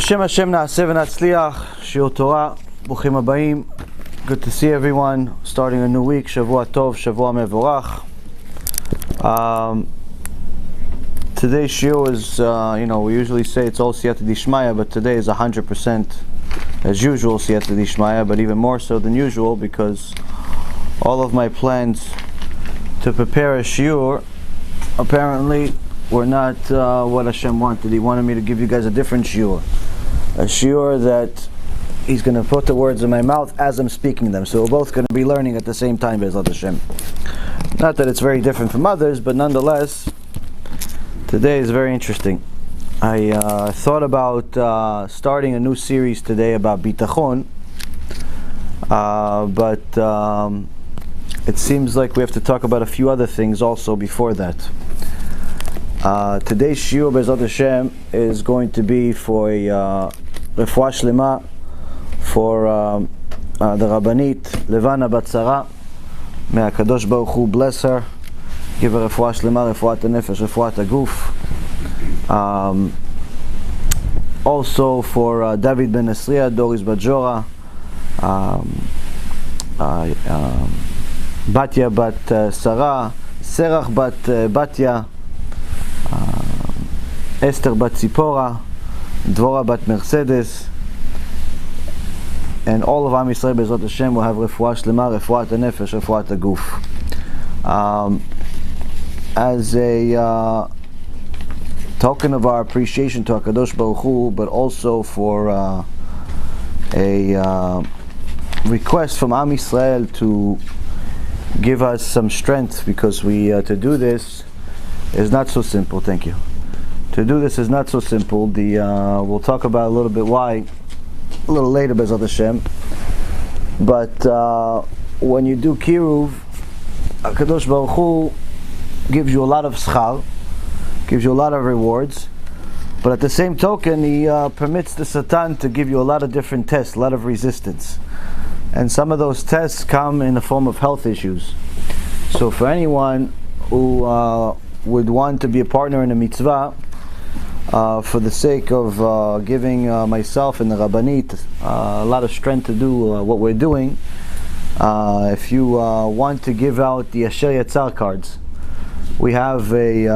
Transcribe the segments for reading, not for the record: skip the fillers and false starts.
B'Shem HaShem na'aseh v'natzliach, Shiur Torah, Bruchim Habayim. Good to see everyone. Starting a new week, Shavua Tov, Shavua Mevorach. Today's shiur is, we usually say it's all Siyata Dishmaya, but today is 100% as usual Siyata Dishmaya, but even more so than usual because all of my plans to prepare a shiur apparently were not what HaShem wanted. He wanted me to give you guys a different shiur. A shiur that He's going to put the words in my mouth as I'm speaking them. So we're both going to be learning at the same time, Be'ezrat HaShem. Not that it's very different from others, but nonetheless, today is very interesting. I thought about starting a new series today about bitachon, but it seems like we have to talk about a few other things also before that. Today's shiur, Be'ezrat HaShem, is going to be for a refuah shlema for the Rabbanit Levana Batzara. May HaKadosh Baruch Hu bless her, give her refuah shlema, refuat hanefesh, refuat haguf. Also for David ben Esriya, Doris Bajora, Batya bat Sarah, Serach bat Batya, Esther bat Tzipora, Dvora bat Mercedes, and all of Am Yisrael Be'ezrat HaShem will have refuah shlema, refuat hanefesh, refuat haguf. As a token of our appreciation to HaKadosh Baruch Hu, but also for a request from Am Yisrael to give us some strength, because we to do this is not so simple. Thank you. To do this is not so simple. We'll talk about a little bit why a little later, Be'ezrat HaShem. But when you do kiruv, HaKadosh Baruch Hu gives you a lot of schar, gives you a lot of rewards, but at the same token, He permits the Satan to give you a lot of different tests, a lot of resistance. And some of those tests come in the form of health issues. So for anyone who would want to be a partner in a mitzvah, for the sake of giving myself and the Rabbanit a lot of strength to do what we're doing, if you want to give out the Asher Yatzar cards, we have a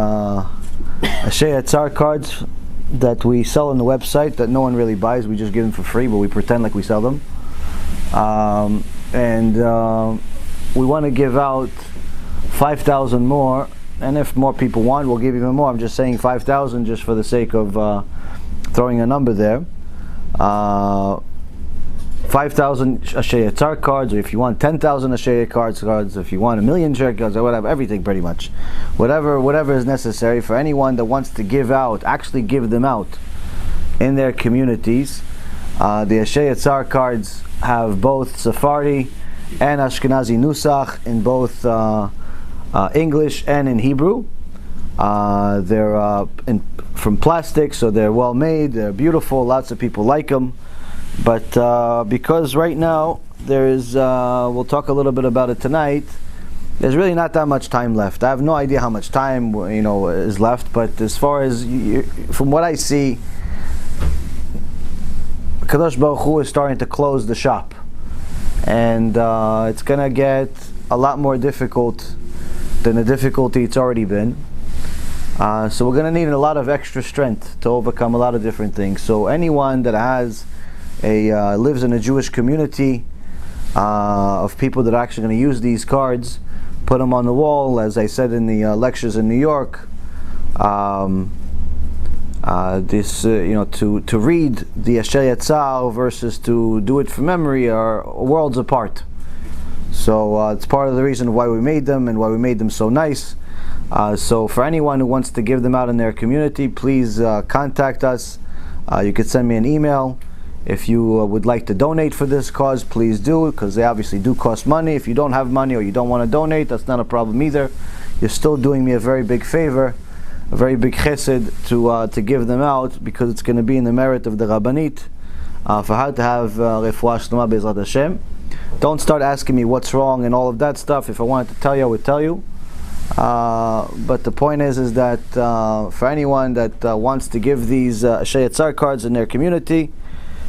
Asher Yatzar cards that we sell on the website that no one really buys. We just give them for free, but we pretend like we sell them. And we want to give out 5,000 more. And if more people want, we'll give even more. I'm just saying 5,000 just for the sake of throwing a number there. 5,000 Asher Yatzar cards, or if you want 10,000 Asher cards, if you want 1,000,000 Asher cards, or whatever, everything pretty much. Whatever is necessary for anyone that wants to give out, actually give them out in their communities. The Asher Yatzar cards have both Sephardi and Ashkenazi Nusach in both English and in Hebrew. They're from plastic, so they're well made, they're beautiful, lots of people like them. But because right now there is, we'll talk a little bit about it tonight, there's really not that much time left. I have no idea how much time is left, but as far as, from what I see, Kadosh Baruch Hu is starting to close the shop. And it's going to get a lot more difficult than the difficulty it's already been. So we're going to need a lot of extra strength to overcome a lot of different things. So anyone that has lives in a Jewish community of people that are actually going to use these cards, put them on the wall, as I said in the lectures in New York. To read the Asher Yatzar versus to do it from memory are worlds apart. So it's part of the reason why we made them and why we made them so nice. So for anyone who wants to give them out in their community, please contact us. You could send me an email. If you would like to donate for this cause, please do, because they obviously do cost money. If you don't have money or you don't want to donate, that's not a problem either. You're still doing me a very big favor, a very big chesed to give them out, because it's going to be in the merit of the Rabbanit for how to have refuah shlema Be'ezrat HaShem. Don't start asking me what's wrong and all of that stuff. If I wanted to tell you, I would tell you. But the point is that for anyone that wants to give these Shayatzar cards in their community,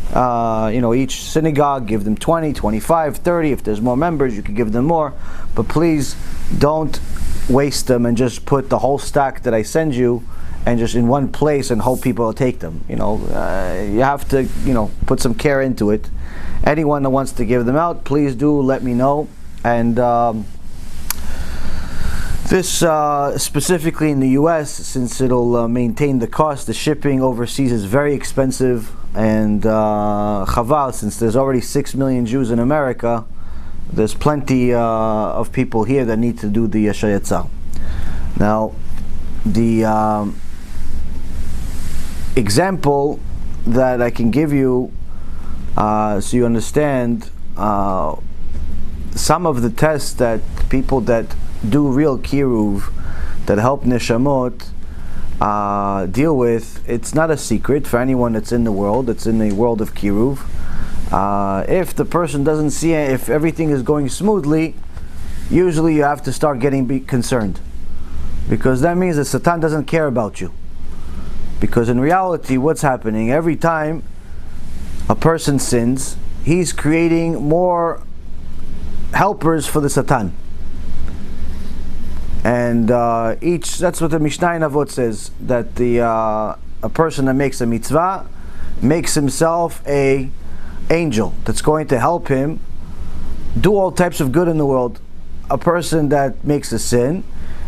each synagogue, give them 20, 25, 30. If there's more members, you can give them more. But please don't waste them and just put the whole stack that I send you and just in one place and hope people will take them. You have to, put some care into it. Anyone that wants to give them out, please do let me know. And this specifically in the U.S., since it'll maintain the cost, the shipping overseas is very expensive. And chaval, since there's already 6 million Jews in America, there's plenty of people here that need to do the Shayatzar. Now, the example that I can give you, so you understand, some of the tests that people that do real kiruv, that help neshamot, deal with, it's not a secret for anyone that's in the world, that's in the world of kiruv. If the person doesn't see it, if everything is going smoothly, usually you have to start getting concerned, because that means that Satan doesn't care about you. Because in reality, what's happening, every time a person sins, he's creating more helpers for the Satan. And that's what the Mishnah in Avot says, that a person that makes a mitzvah makes himself a angel that's going to help him do all types of good in the world. A person that makes a sin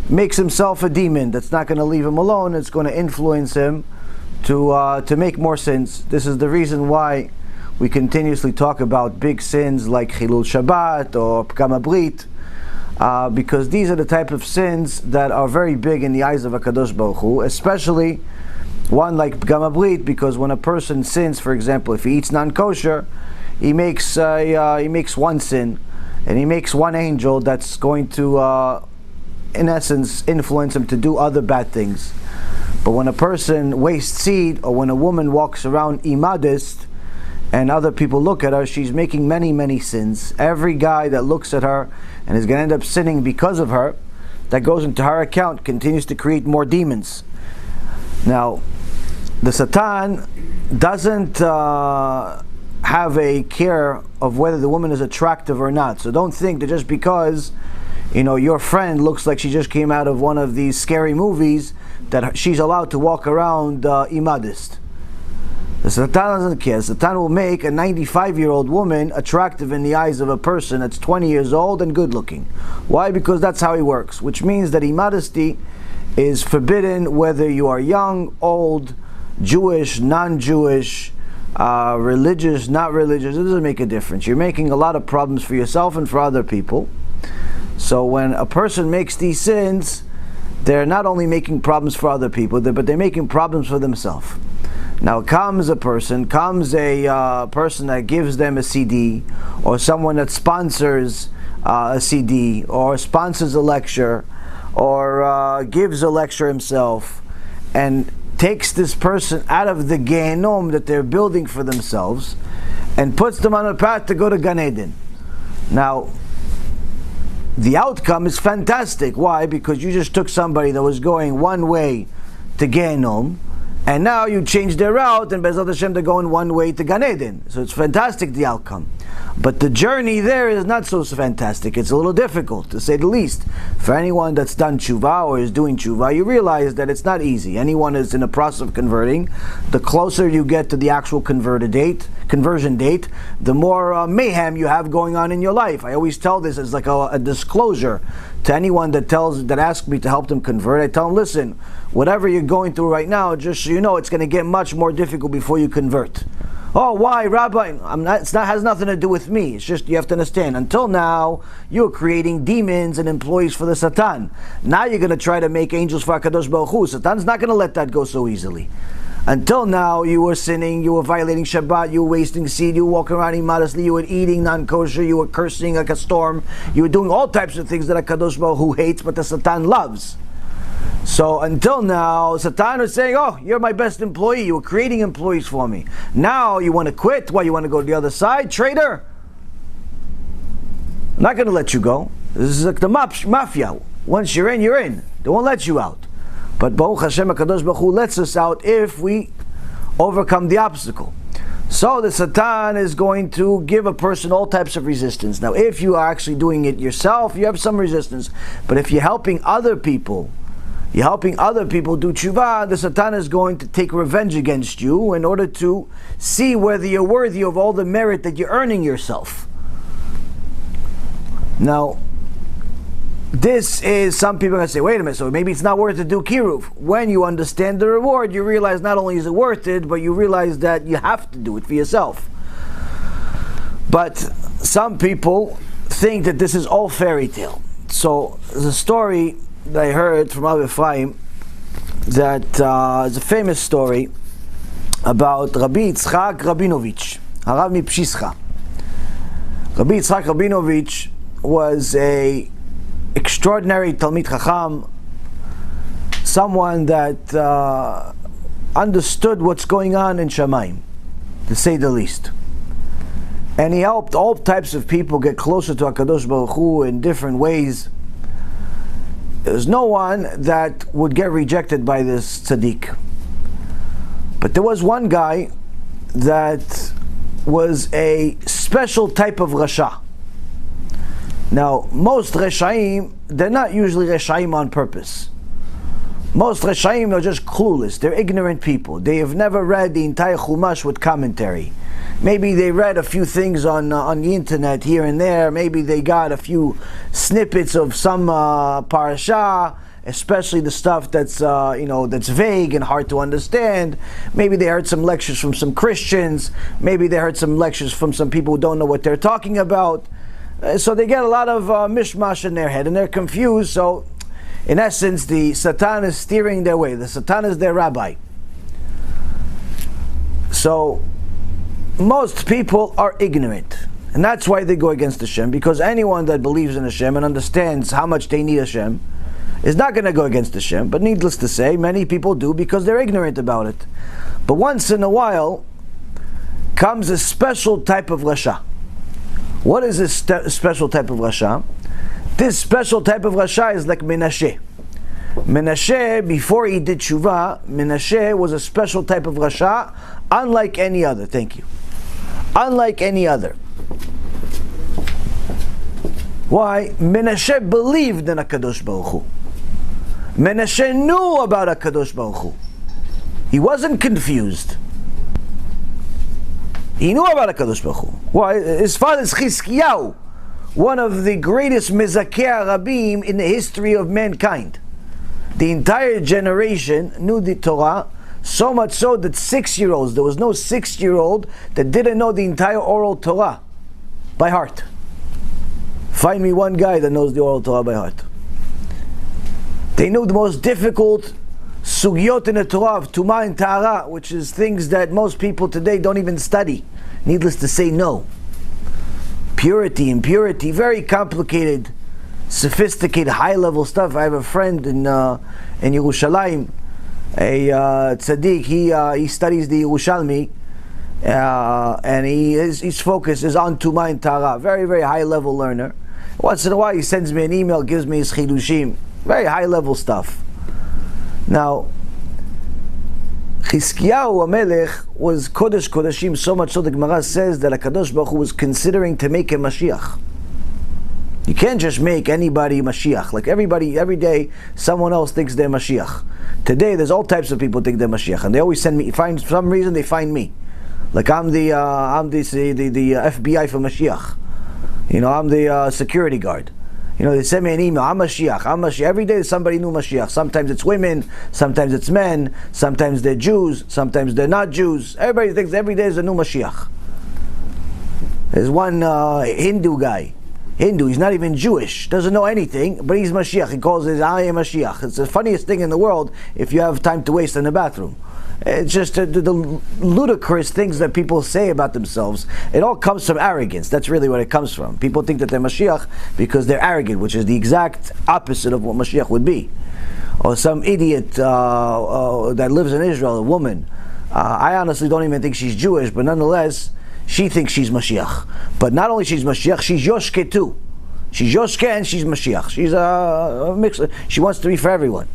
makes himself a demon that's not going to leave him alone. It's going to influence him to make more sins. This is the reason why we continuously talk about big sins like Chilul Shabbat or Pgam HaBRIT, because these are the type of sins that are very big in the eyes of HaKadosh Baruch Hu, especially one like Pgam HaBRIT, because when a person sins, for example, if he eats non-kosher, he makes one sin, and he makes one angel that's going to, in essence, influence him to do other bad things. But when a person wastes seed, or when a woman walks around immodest, and other people look at her, she's making many, many sins. Every guy that looks at her and is going to end up sinning because of her, that goes into her account, continues to create more demons. Now, the Satan doesn't have a care of whether the woman is attractive or not. So don't think that just because your friend looks like she just came out of one of these scary movies, that she's allowed to walk around immodest. The Satan doesn't care. Satan will make a 95-year-old woman attractive in the eyes of a person that's 20 years old and good looking. Why? Because that's how he works. Which means that immodesty is forbidden whether you are young, old, Jewish, non-Jewish, religious, not religious. It doesn't make a difference. You're making a lot of problems for yourself and for other people. So when a person makes these sins, they're not only making problems for other people, but they're making problems for themselves. Now comes a person that gives them a CD, or someone that sponsors a CD, or sponsors a lecture, or gives a lecture himself, and takes this person out of the Gehenom that they're building for themselves, and puts them on a path to go to GaN Eden. Now, the outcome is fantastic. Why? Because you just took somebody that was going one way to Gehenom, and now you change their route, and Be'ezrat Hashem they're going one way to GaN Eden. So it's fantastic, the outcome. But the journey there is not so fantastic. It's a little difficult, to say the least. For anyone that's done tshuva or is doing tshuva, you realize that it's not easy. Anyone is in the process of converting, the closer you get to the actual conversion date, the more mayhem you have going on in your life. I always tell this as like a disclosure to anyone that asks me to help them convert. I tell them, listen, whatever you're going through right now, just so you know, it's going to get much more difficult before you convert. Oh, why, Rabbi? It has nothing to do with me. It's just, you have to understand, until now, you're creating demons and employees for the Satan. Now you're going to try to make angels for HaKadosh Baruch Hu. Satan's not going to let that go so easily. Until now, you were sinning, you were violating Shabbat, you were wasting seed, you were walking around immodestly, you were eating non-kosher, you were cursing like a storm, you were doing all types of things that HaKadosh Baruch Hu hates, but the Satan loves. So until now, Satan was saying, oh, you're my best employee, you were creating employees for me. Now you want to quit? Why, you want to go to the other side? Traitor! I'm not going to let you go. This is like the mafia. Once you're in, you're in. They won't let you out. But Baruch Hashem HaKadosh Baruch Hu lets us out if we overcome the obstacle. So the Satan is going to give a person all types of resistance. Now, if you are actually doing it yourself, you have some resistance. But if you're helping other people do TeShuva, the Satan is going to take revenge against you in order to see whether you're worthy of all the merit that you're earning yourself. Now, this is, some people are going to say, wait a minute, so maybe it's not worth to do kiruv. When you understand the reward, you realize not only is it worth it, but you realize that you have to do it for yourself. But some people think that this is all fairy tale. So there's a story that I heard from Rabbi Ephraim that is a famous story about Rabbi Yitzchak Rabinovich, Harav Mipshischa. Rabbi Yitzchak Rabinovich was a extraordinary Talmid Chacham, someone that understood what's going on in Shamayim, to say the least. And he helped all types of people get closer to HaKadosh Baruch Hu in different ways. There's no one that would get rejected by this tzaddik. But there was one guy that was a special type of Rasha. Now, most Reshaim, they're not usually Reshaim on purpose. Most Reshaim are just clueless. They're ignorant people. They have never read the entire Chumash with commentary. Maybe they read a few things on the internet here and there. Maybe they got a few snippets of some parasha, especially the stuff that's that's vague and hard to understand. Maybe they heard some lectures from some Christians. Maybe they heard some lectures from some people who don't know what they're talking about. So they get a lot of mishmash in their head and they're confused. So in essence, the Satan is steering their way. The Satan is their rabbi. So most people are ignorant, and that's why they go against Hashem, because anyone that believes in Hashem and understands how much they need Hashem is not going to go against Hashem. But needless to say, many people do because they're ignorant about it. But once in a while comes a special type of Rasha. What is this special type of Rasha? This special type of Rasha is like Menashe. Menashe, before he did TeShuva, Menashe was a special type of Rasha, unlike any other. Thank you. Unlike any other. Why? Menashe believed in HaKadosh Baruch Hu. Menashe knew about HaKadosh Baruch Hu. He wasn't confused. He knew about HaKadosh Baruch Hu. Why? His father is Chizkiyahu, one of the greatest Mezakei Rabim in the history of mankind. The entire generation knew the Torah, so much so that 6-year-olds, there was no 6-year-old that didn't know the entire oral Torah by heart. Find me one guy that knows the oral Torah by heart. They knew the most difficult sugyot in the Torah of Tumah and Tahara, which is things that most people today don't even study. Needless to say, no. Purity, impurity, very complicated, sophisticated, high-level stuff. I have a friend in Yerushalayim, a tzaddik. He studies the Yerushalmi, and his focus is on Tumah and Tahara. Very, very high-level learner. Once in a while, he sends me an email, gives me his chidushim. Very high-level stuff. Now, Chizkiyahu HaMelech was Kodesh Kodeshim, so much so the Gemara says that HaKadosh Baruch Hu was considering to make him Mashiach. You can't just make anybody Mashiach. Like everybody, every day, someone else thinks they're Mashiach. Today, there's all types of people think they're Mashiach, and they always send me. For some reason, they find me. Like I'm the FBI for Mashiach. I'm the security guard. They send me an email, I'm Mashiach. Every day there's somebody new Mashiach. Sometimes it's women, sometimes it's men, sometimes they're Jews, sometimes they're not Jews. Everybody thinks every day is a new Mashiach. There's one Hindu guy. He's not even Jewish, doesn't know anything, but he's Mashiach. He calls it, I am Mashiach. It's the funniest thing in the world if you have time to waste in the bathroom. It's just the ludicrous things that people say about themselves. It all comes from arrogance. That's really what it comes from. People think that they're Mashiach because they're arrogant, which is the exact opposite of what Mashiach would be. Or some idiot that lives in Israel, a woman. I honestly don't even think she's Jewish, but nonetheless, she thinks she's Mashiach. But not only she's Mashiach, she's Yoshke too. She's Yoshke and she's Mashiach. She's a mix. She wants to be for everyone.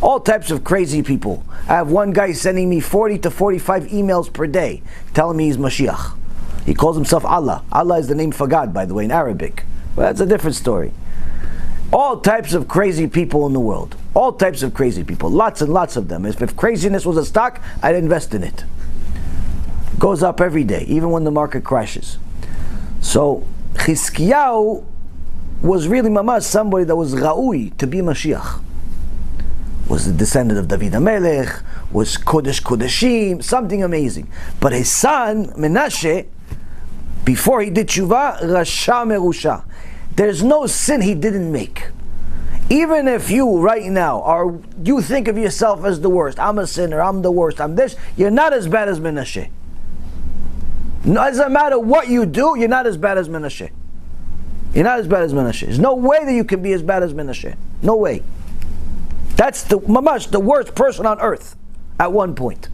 All types of crazy people. I have one guy sending me 40 to 45 emails per day telling me he's Mashiach. He calls himself Allah. Allah is the name for God, by the way, in Arabic. But that's a different story. All types of crazy people in the world. All types of crazy people. Lots and lots of them. If craziness was a stock, I'd invest in it. Goes up every day, even when the market crashes. So, Chizkiyahu was really mamash somebody that was Ra'ui to be Mashiach. Was the descendant of David HaMelech, was Kodesh Kodeshim, something amazing. But his son, Menashe, before he did TeShuva, Rasha Merusha. There's no sin he didn't make. Even if you right now you think of yourself as the worst, I'm a sinner, I'm the worst, I'm this, you're not as bad as Menashe. It doesn't matter what you do, you're not as bad as Menashe. You're not as bad as Menashe. There's no way that you can be as bad as Menashe. No way. That's the worst person on earth at one point.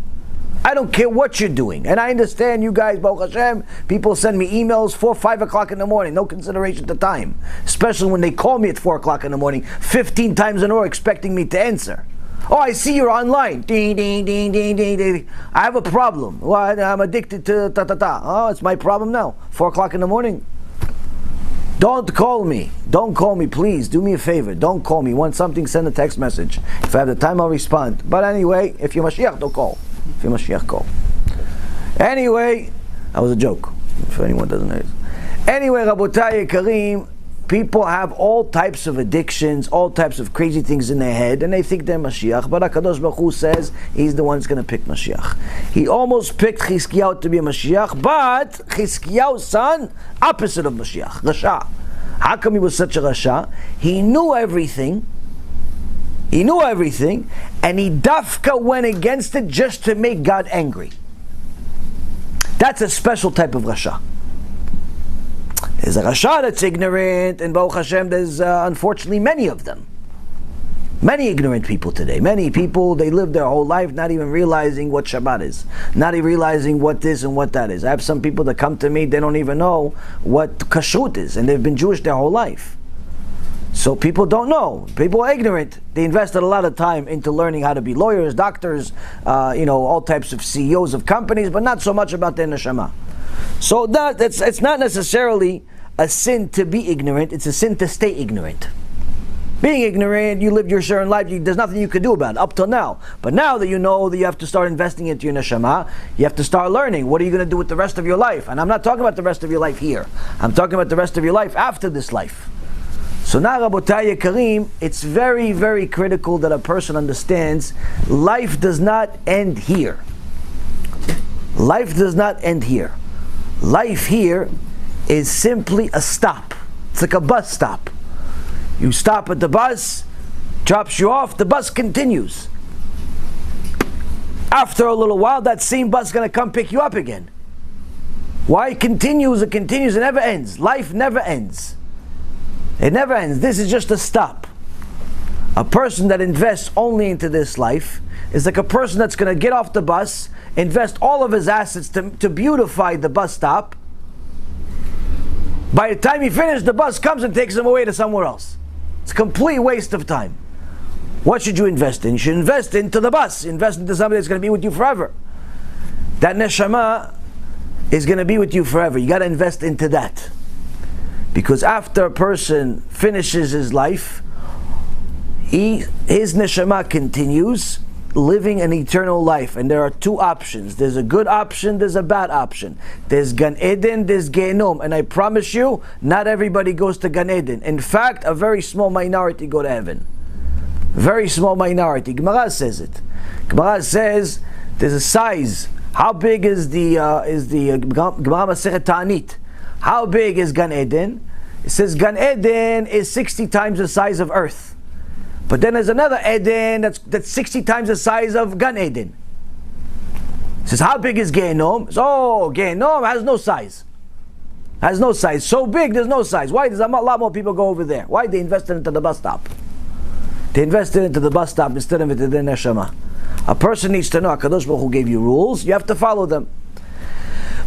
I don't care what you're doing. And I understand you guys, Baruch HaShem, people send me emails 4, 5 o'clock in the morning, no consideration to time. Especially when they call me at 4 o'clock in the morning, 15 times in a row expecting me to answer. Oh, I see you're online. Ding, ding, ding, ding, ding, ding. I have a problem. What? I'm addicted to ta-ta-ta. Oh, it's my problem now. 4 o'clock in the morning. Don't call me. Don't call me, please. Do me a favor. Don't call me. Want something, send a text message. If I have the time, I'll respond. But anyway, if you're Mashiach, don't call. If you're Mashiach, call. Anyway, that was a joke. If anyone doesn't know it. Anyway, Rabotai Kareem, people have all types of addictions, all types of crazy things in their head, and they think they're Mashiach. But HaKadosh Baruch Hu says he's the one who's going to pick Mashiach. He almost picked Chizkiyahu to be a Mashiach, but Chizkiyahu's son, opposite of Mashiach, Rasha. How come he was such a Rasha? He knew everything. He knew everything, and he dafka went against it just to make God angry. That's a special type of Rasha. There's a Rasha that's ignorant, and Baruch Hashem, there's unfortunately many of them. Many ignorant people today. Many people, they live their whole life not even realizing what Shabbat is. Not even realizing what this and what that is. I have some people that come to me, they don't even know what kashrut is, and they've been Jewish their whole life. So people don't know. People are ignorant. They invested a lot of time into learning how to be lawyers, doctors, all types of CEOs of companies, but not so much about their neshama. So it's not necessarily a sin to be ignorant, it's a sin to stay ignorant. Being ignorant, you lived your share in life, there's nothing you could do about it up till now. But now that you know that you have to start investing into your neshama, you have to start learning. What are you going to do with the rest of your life? And I'm not talking about the rest of your life here. I'm talking about the rest of your life after this life. So now, Rabotai Kareem, it's very, very critical that a person understands life does not end here. Life does not end here. Life here is simply a stop. It's like a bus stop. You stop at the bus, drops you off, the bus continues. After a little while, that same bus is going to come pick you up again. Why? It continues, it never ends. Life never ends. It never ends. This is just a stop. A person that invests only into this life is like a person that's going to get off the bus, invest all of his assets to beautify the bus stop. By the time he finishes, the bus comes and takes him away to somewhere else. It's a complete waste of time. What should you invest in? You should invest into the bus. Invest into somebody that's going to be with you forever. That neshama is going to be with you forever. You got to invest into that. Because after a person finishes his life, his neshama continues living an eternal life. And there are two options. There's a good option, there's a bad option. There's GaN Eden, there's Gehenom. And I promise you, not everybody goes to GaN Eden. In fact, a very small minority go to heaven. Very small minority. Gemara says it. Gemara says there's a size. How big is the Gemara Masechet Ta'anit? How big is GaN Eden? It says GaN Eden is 60 times the size of Earth. But then there's another Eden that's 60 times the size of GaN Eden. It says, how big is Gehenom? So, Gehenom has no size. Has no size. So big, there's no size. Why? There's a lot more people go over there. Why? They invested into the bus stop. They invested into the bus stop instead of into the neshama. A person needs to know, HaKadosh Baruch Hu gave you rules, you have to follow them.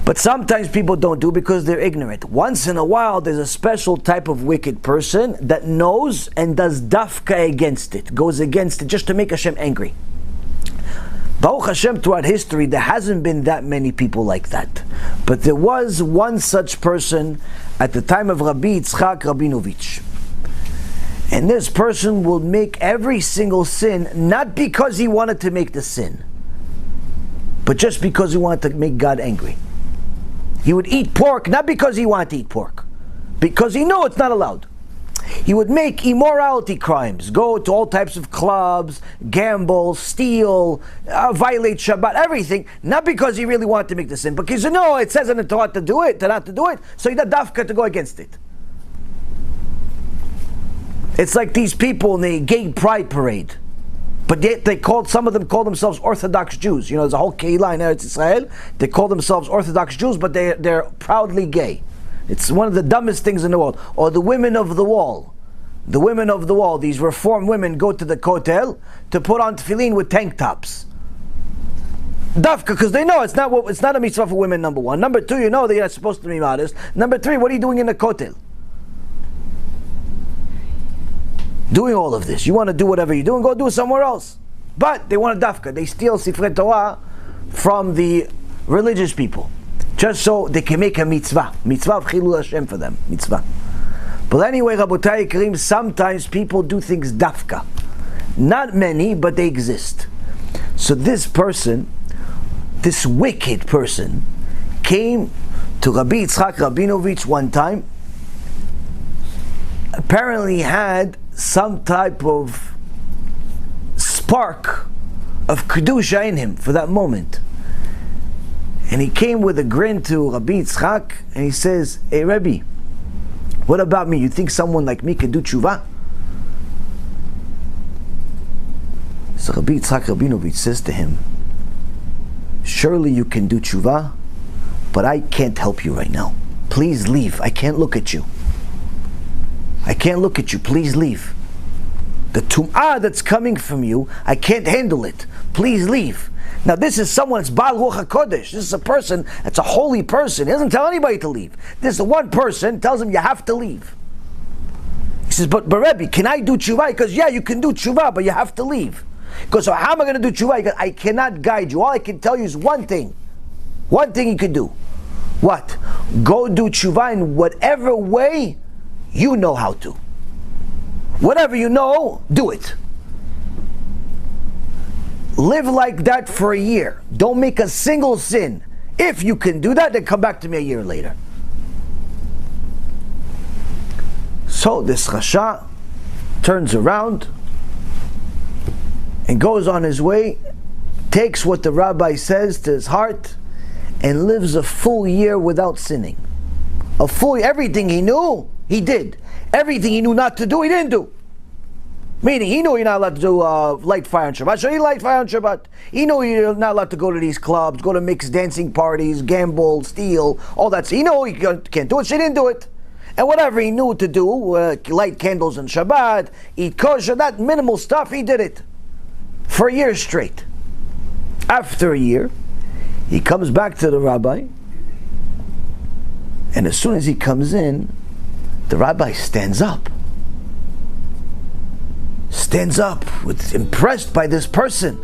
But sometimes people don't do because they're ignorant. Once in a while, there's a special type of wicked person that knows and does dafka against it, goes against it just to make Hashem angry. Baruch Hashem, throughout history, there hasn't been that many people like that. But there was one such person at the time of Rabbi Yitzchak Rabinovich. And this person will make every single sin, not because he wanted to make the sin, but just because he wanted to make God angry. He would eat pork, not because he wanted to eat pork, because he knew it's not allowed. He would make immorality crimes, go to all types of clubs, gamble, steal, violate Shabbat, everything, not because he really wanted to make the sin, because you know it says in the Torah to do it, to not to do it, so he did dafka to go against it. It's like these people in the gay pride parade, but yet some of them call themselves Orthodox Jews. You know, there's a whole keilah in Eretz Israel. They call themselves Orthodox Jews, but they're proudly gay. It's one of the dumbest things in the world. Or the women of the wall. The women of the wall, these reform women go to the kotel to put on tefillin with tank tops. Dafka, because they know it's not a mitzvah for women, number one. Number two, you know they are supposed to be modest. Number three, what are you doing in the kotel? Doing all of this. You want to do whatever you're doing, go do it somewhere else. But they want a dafka. They steal Sifrei Torah from the religious people, just so they can make a mitzvah. Mitzvah of Chilul Hashem for them. Mitzvah. But anyway, Rabotai Karim, sometimes people do things dafka. Not many, but they exist. So this person, this wicked person, came to Rabbi Yitzchak Rabinovich one time. Apparently had some type of spark of Kedusha in him for that moment. And he came with a grin to Rabbi Yitzchak and he says, "Hey Rebbe, what about me? You think someone like me can do tshuva?" So Rabbi Yitzchak Rabinovich says to him, "Surely you can do tshuva, but I can't help you right now. Please leave. I can't look at you. I can't look at you. Please leave. The tum'ah that's coming from you, I can't handle it. Please leave." Now this is someone that's Baal Ruach HaKodesh. This is a person that's a holy person. He doesn't tell anybody to leave. This is one person tells him you have to leave. He says, but Rebbe, can I do tshuva? He goes, yeah, you can do tshuva, but you have to leave. He goes, so how am I going to do tshuva? He goes, I cannot guide you. All I can tell you is one thing. One thing you can do. What? Go do tshuva in whatever way you know how to. Whatever you know, do it. Live like that for a year. Don't make a single sin. If you can do that, then come back to me a year later. So this Rasha turns around and goes on his way, takes what the rabbi says to his heart, and lives a full year without sinning. Everything he knew, he did. Everything he knew not to do, he didn't do. Meaning, he knew you're not allowed to do light fire on Shabbat, so he light fire on Shabbat. He knew you're not allowed to go to these clubs, go to mixed dancing parties, gamble, steal, all that. So he knew he can't do it, so he didn't do it. And whatever he knew to do, light candles on Shabbat, eat kosher, that minimal stuff, he did it. For a year straight. After a year, he comes back to the rabbi, and as soon as he comes in, the rabbi stands up, impressed by this person.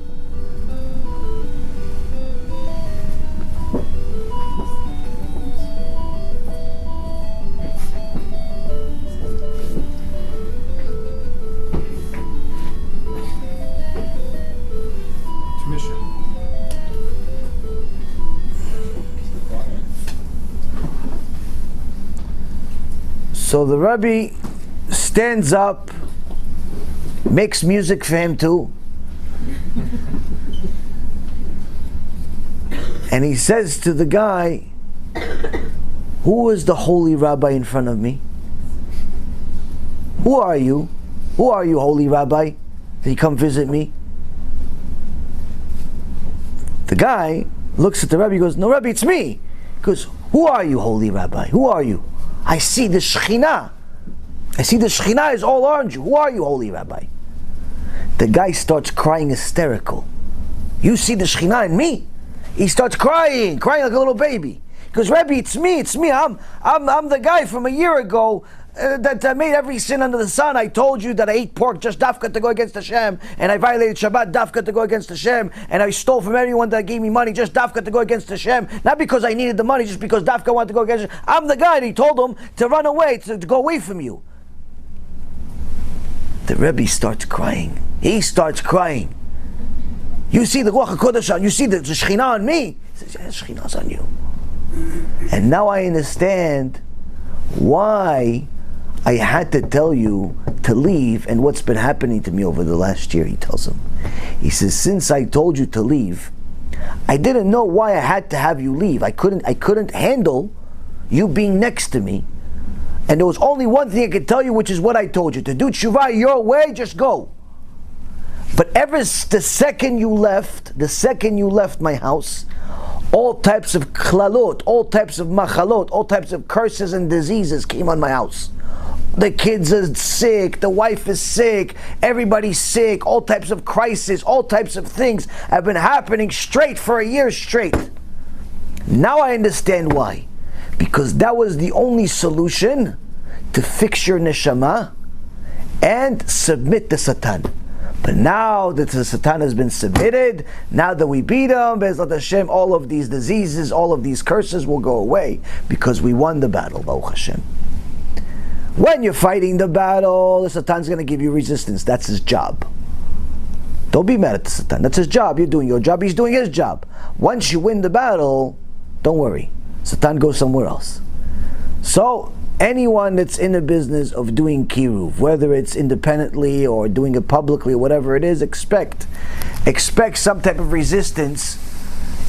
So the Rabbi stands up, makes music for him too, and he says to the guy, who is the Holy Rabbi in front of me? Who are you? Who are you, Holy Rabbi? Did he come visit me? The guy looks at the Rabbi and goes, no Rabbi, it's me. He goes, who are you, Holy Rabbi? Who are you? I see the Shekhinah. I see the Shekhinah is all around you. Who are you, Holy Rabbi? The guy starts crying hysterical. You see the Shekhinah in me? He starts crying like a little baby. Because Rebbe, it's me. I'm the guy from a year ago that made every sin under the sun. I told you that I ate pork just dafka to go against HaShem, and I violated Shabbat dafka to go against HaShem, and I stole from everyone that gave me money just dafka to go against HaShem, not because I needed the money, just because dafka wanted to go against HaShem. I'm the guy that he told him to run away, to go away from you. The Rebbe starts crying. He starts crying. You see the Ruach HaKodesh on, you see the Shekhinah on me? He says, yeah, Shekhinah's on you. And now I understand why I had to tell you to leave and what's been happening to me over the last year, he tells him. He says, since I told you to leave, I didn't know why I had to have you leave. I couldn't handle you being next to me. And there was only one thing I could tell you, which is what I told you. To do tshuva your way, just go. But ever the second you left my house, all types of klalot, all types of machalot, all types of curses and diseases came on my house. The kids are sick, the wife is sick, everybody's sick, all types of crises, all types of things have been happening straight for a year straight. Now I understand why. Because that was the only solution to fix your neshama and submit the Satan. But now that the Satan has been submitted, now that we beat him, Be'ezrat Hashem, all of these diseases, all of these curses will go away because we won the battle, Baruch Hashem. When you're fighting the battle, the Satan's going to give you resistance. That's his job. Don't be mad at the Satan. That's his job. You're doing your job. He's doing his job. Once you win the battle, don't worry. Satan goes somewhere else. So, anyone that's in the business of doing kiruv, whether it's independently or doing it publicly or whatever it is, expect some type of resistance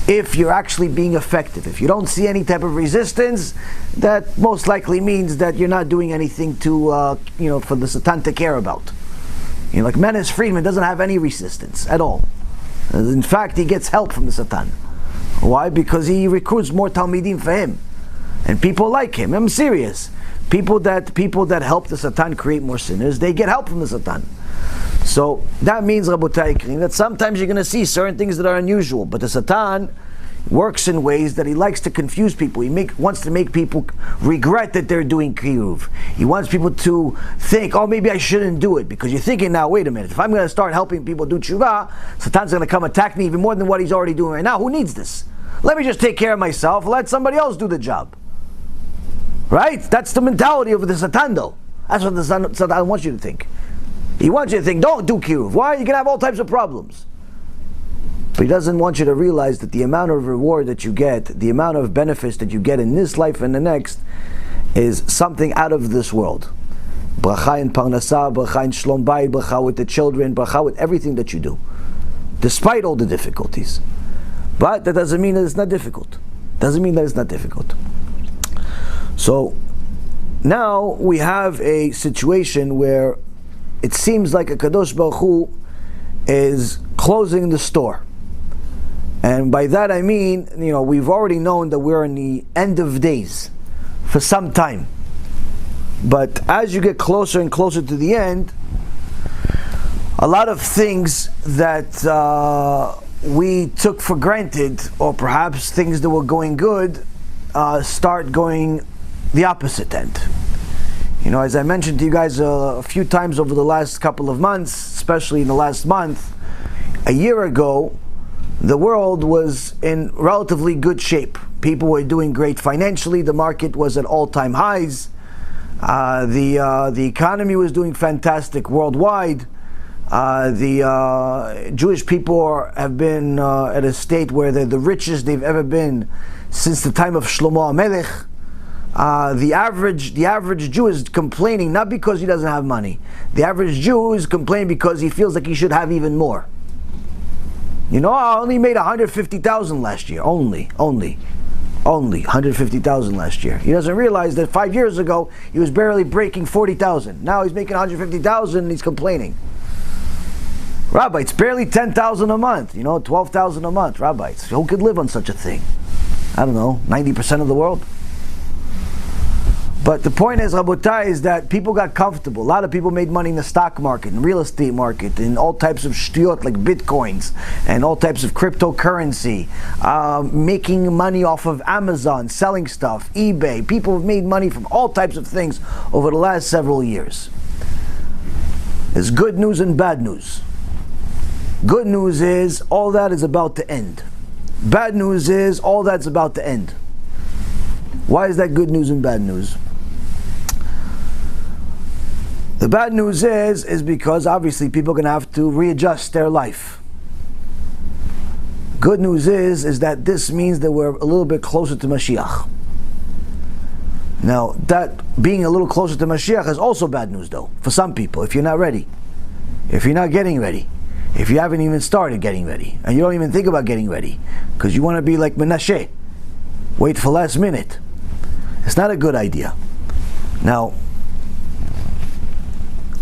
if you're actually being effective. If you don't see any type of resistance, that most likely means that you're not doing anything to, for the Satan to care about. Like Menace Friedman doesn't have any resistance at all. In fact, he gets help from the Satan. Why? Because he recruits more Talmidim for him. And people like him. I'm serious. People that help the Satan create more sinners, they get help from the Satan. So that means, Rabotai, that sometimes you're going to see certain things that are unusual, but the Satan works in ways that he likes to confuse people. He wants to make people regret that they're doing kiruv. He wants people to think, oh, maybe I shouldn't do it, because you're thinking now, wait a minute, if I'm going to start helping people do tshuva, Satan's going to come attack me even more than what he's already doing right now. Who needs this? Let me just take care of myself, let somebody else do the job. Right? That's the mentality of the Satan, though. That's what the Satan wants you to think. He wants you to think, don't do kiruv. Why? You're going to have all types of problems. But he doesn't want you to realize that the amount of reward that you get, the amount of benefits that you get in this life and the next, is something out of this world. Bracha in parnasah, bracha in shlom bayit, bracha with the children, bracha with everything that you do, despite all the difficulties. But that doesn't mean that it's not difficult. Doesn't mean that it's not difficult. So now we have a situation where it seems like a Kadosh Baruch Hu is closing the store. And by that I mean, we've already known that we're in the end of days for some time. But as you get closer and closer to the end, a lot of things that we took for granted, or perhaps things that were going good, start going the opposite end. As I mentioned to you guys a few times over the last couple of months, especially in the last month, a year ago, the world was in relatively good shape. People were doing great financially. The market was at all-time highs. The economy was doing fantastic worldwide. The Jewish people have been at a state where they're the richest they've ever been since the time of Shlomo HaMelech. The average Jew is complaining not because he doesn't have money. The average Jew is complaining because he feels like he should have even more. I only made 150,000 last year. Only 150,000 last year. He doesn't realize that 5 years ago he was barely breaking 40,000. Now he's making 150,000 and he's complaining. Rabbi, it's barely 10,000 a month. 12,000 a month. Rabbi, who could live on such a thing? I don't know, 90% of the world. But the point is, Rabotai, is that people got comfortable. A lot of people made money in the stock market, in real estate market, in all types of shtuyot like bitcoins and all types of cryptocurrency, making money off of Amazon, selling stuff, eBay. People have made money from all types of things over the last several years. There's good news and bad news. Good news is all that is about to end. Bad news is all that's about to end. Why is that good news and bad news? The bad news is because obviously people are going to have to readjust their life. Good news is that this means that we're a little bit closer to Mashiach. Now, that being a little closer to Mashiach is also bad news though, for some people, if you're not ready. If you're not getting ready. If you haven't even started getting ready. And you don't even think about getting ready. Because you want to be like Menashe. Wait for last minute. It's not a good idea. Now,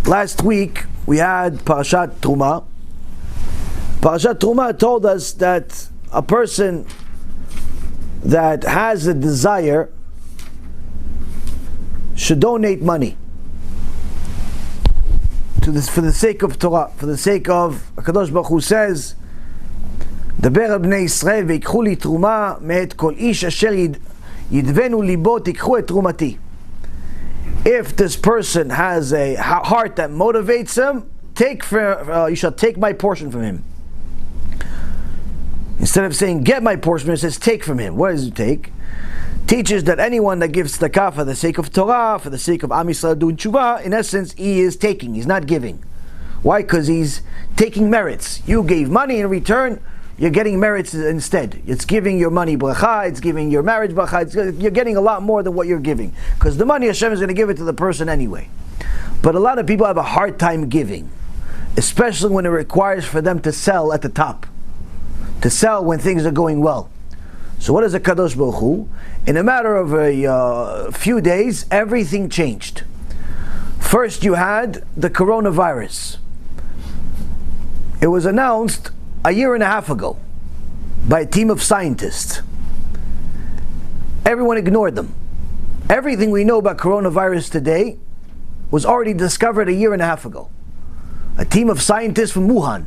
last week we had Parashat Truma. Parashat Truma told us that a person that has a desire should donate money to this for the sake of Torah, for the sake of HaKadosh Baruch Hu says, "Daber al bnei Yisrael veikchu li truma me'et kol ish asher yidvenu libo tikchu et trumati." If this person has a heart that motivates him, you shall take my portion from him. Instead of saying get my portion, it says take from him. What does it take? Teaches that anyone that gives tzedakah for the sake of Torah, for the sake of Am Yisrael doing TeShuva, in essence, he is taking, he's not giving. Why? Because he's taking merits. You gave money in return, you're getting merits instead. It's giving your money bracha, it's giving your marriage bracha, you're getting a lot more than what you're giving. Because the money Hashem is going to give it to the person anyway. But a lot of people have a hard time giving, especially when it requires for them to sell at the top. To sell when things are going well. So what is the Kadosh Baruch Hu? In a matter of a few days, everything changed. First you had the coronavirus. It was announced a year and a half ago by a team of scientists. Everyone ignored them. Everything we know about coronavirus today was already discovered a year and a half ago. A team of scientists from Wuhan,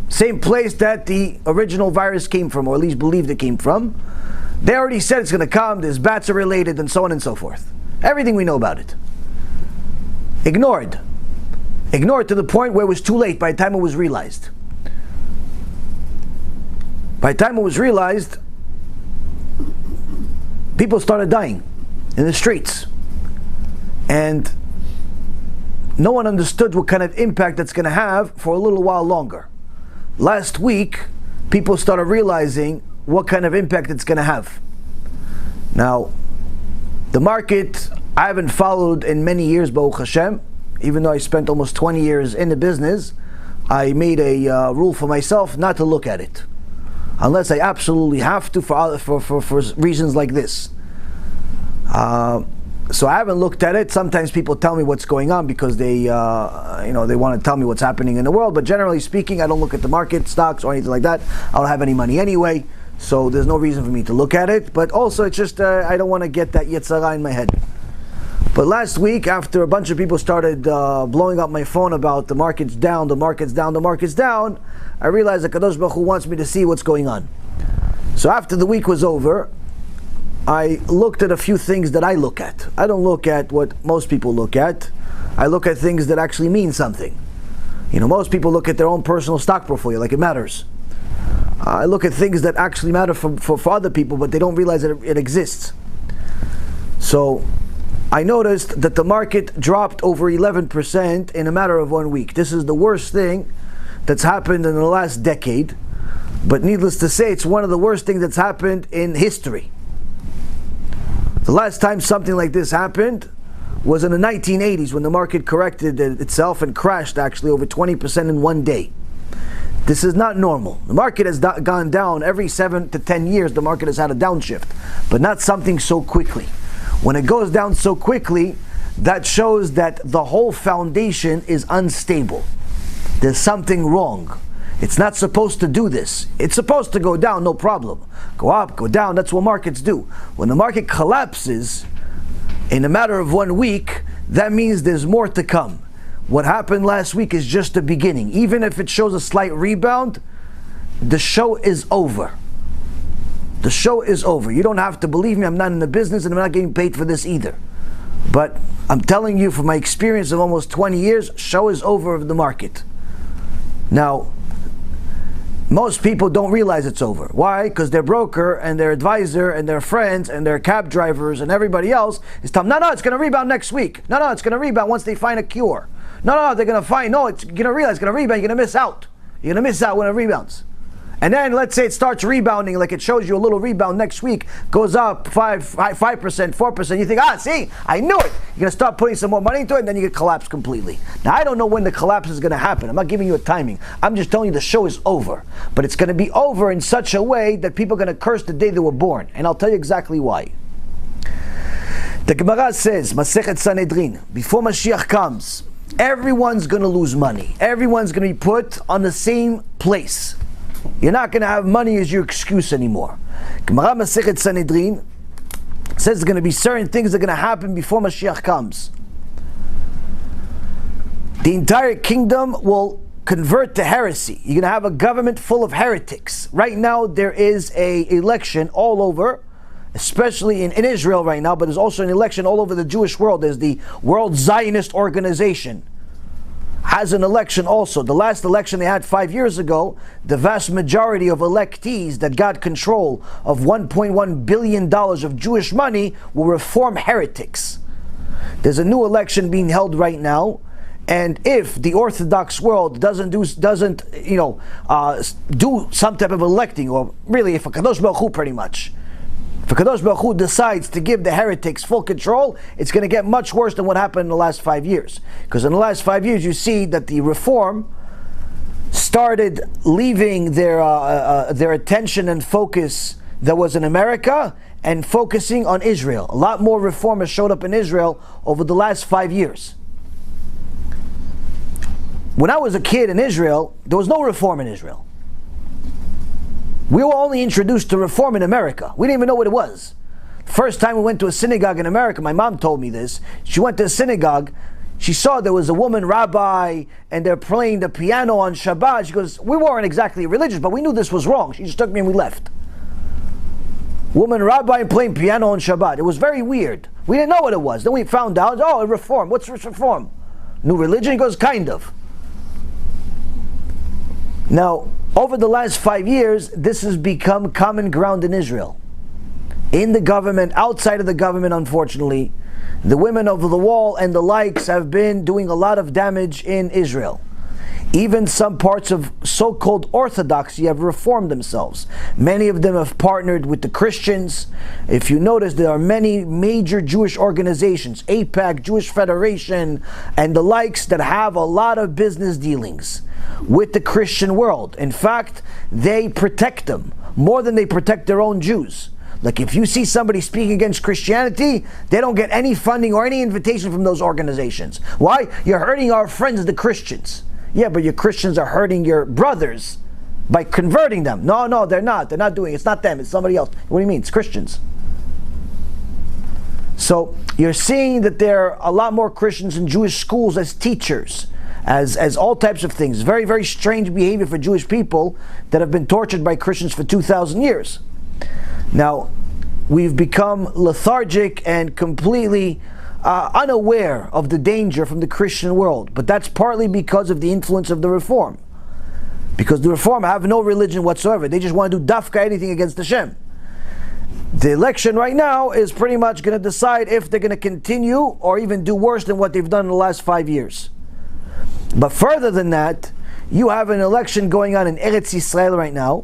same place that the original virus came from, or at least believed it came from. They already said it's going to come, these bats are related, and so on and so forth. Everything we know about it. Ignored. Ignored to the point where it was too late by the time it was realized. By the time it was realized, people started dying in the streets. And no one understood what kind of impact that's going to have for a little while longer. Last week, people started realizing what kind of impact it's going to have. Now, the market, I haven't followed in many years, Baruch Hashem. Even though I spent almost 20 years in the business, I made a rule for myself not to look at it. Unless I absolutely have to for reasons like this. So I haven't looked at it. Sometimes people tell me what's going on because they want to tell me what's happening in the world. But generally speaking, I don't look at the market, stocks, or anything like that. I don't have any money anyway, so there's no reason for me to look at it. But also, it's just I don't want to get that Yetzirah in my head. But last week, after a bunch of people started blowing up my phone about the market's down, the market's down, the market's down, I realized that Kadosh Baruch Hu wants me to see what's going on. So after the week was over, I looked at a few things that I look at. I don't look at what most people look at. I look at things that actually mean something. Most people look at their own personal stock portfolio like it matters. I look at things that actually matter for other people, but they don't realize that it exists. So I noticed that the market dropped over 11% in a matter of 1 week. This is the worst thing that's happened in the last decade. But needless to say, it's one of the worst things that's happened in history. The last time something like this happened was in the 1980s when the market corrected itself and crashed actually over 20% in 1 day. This is not normal. The market has gone down every 7 to 10 years. The market has had a downshift, but not something so quickly. When it goes down so quickly, that shows that the whole foundation is unstable. There's something wrong. It's not supposed to do this. It's supposed to go down, no problem. Go up, go down, that's what markets do. When the market collapses, in a matter of 1 week, that means there's more to come. What happened last week is just the beginning. Even if it shows a slight rebound, the show is over. The show is over. You don't have to believe me. I'm not in the business and I'm not getting paid for this either. But I'm telling you from my experience of almost 20 years, show is over of the market. Now, most people don't realize it's over. Why? Because their broker and their advisor and their friends and their cab drivers and everybody else is telling them, no, it's going to rebound next week. No, it's going to rebound once they find a cure. No, they're going to find, it's going to realize it's going to rebound. You're going to miss out. You're going to miss out when it rebounds. And then let's say it starts rebounding, like it shows you a little rebound next week, goes up 5%, 4%. You think, see, I knew it. You're going to start putting some more money into it, and then you get collapsed completely. Now, I don't know when the collapse is going to happen. I'm not giving you a timing. I'm just telling you the show is over. But it's going to be over in such a way that people are going to curse the day they were born. And I'll tell you exactly why. The Gemara says, Masechet Sanhedrin, before Mashiach comes, everyone's going to lose money. Everyone's going to be put on the same place. You're not going to have money as your excuse anymore. Gemara Masechet Sanhedrin says there's going to be certain things that are going to happen before Mashiach comes. The entire kingdom will convert to heresy. You're going to have a government full of heretics. Right now there is an election all over, especially in Israel right now, but there's also an election all over the Jewish world. There's the World Zionist Organization. Has an election also. The last election they had 5 years ago, the vast majority of electees that got control of $1.1 billion of Jewish money were Reform heretics. There's a new election being held right now, and if the Orthodox world doesn't do some type of electing, or really if a Kadosh Baruch Hu pretty much, if Kadosh Baruch Hu decides to give the heretics full control, it's going to get much worse than what happened in the last 5 years. Because in the last 5 years, you see that the Reform started leaving their attention and focus that was in America and focusing on Israel. A lot more reformers showed up in Israel over the last 5 years. When I was a kid in Israel, there was no reform in Israel. We were only introduced to reform in America. We didn't even know what it was. First time we went to a synagogue in America, my mom told me this. She went to a synagogue, she saw there was a woman rabbi, and they're playing the piano on Shabbat. She goes, we weren't exactly religious, but we knew this was wrong. She just took me and we left. Woman rabbi playing piano on Shabbat. It was very weird. We didn't know what it was. Then we found out, a reform. What's reform? New religion? He goes, kind of. Now, over the last 5 years, this has become common ground in Israel. In the government, outside of the government, unfortunately, the women of the wall and the likes have been doing a lot of damage in Israel. Even some parts of so-called Orthodoxy have reformed themselves. Many of them have partnered with the Christians. If you notice, there are many major Jewish organizations, AIPAC, Jewish Federation, and the likes, that have a lot of business dealings with the Christian world. In fact, they protect them more than they protect their own Jews. Like if you see somebody speaking against Christianity, they don't get any funding or any invitation from those organizations. Why? You're hurting our friends, the Christians. Yeah, but your Christians are hurting your brothers by converting them. No, they're not. They're not doing it. It's not them. It's somebody else. What do you mean? It's Christians. So you're seeing that there are a lot more Christians in Jewish schools as teachers, as all types of things. Very, very strange behavior for Jewish people that have been tortured by Christians for 2,000 years. Now, we've become lethargic and completely unaware of the danger from the Christian world. But that's partly because of the influence of the Reform. Because the Reform have no religion whatsoever. They just want to do dafka anything against HaShem. The election right now is pretty much going to decide if they're going to continue or even do worse than what they've done in the last 5 years. But further than that, you have an election going on in Eretz Yisrael right now.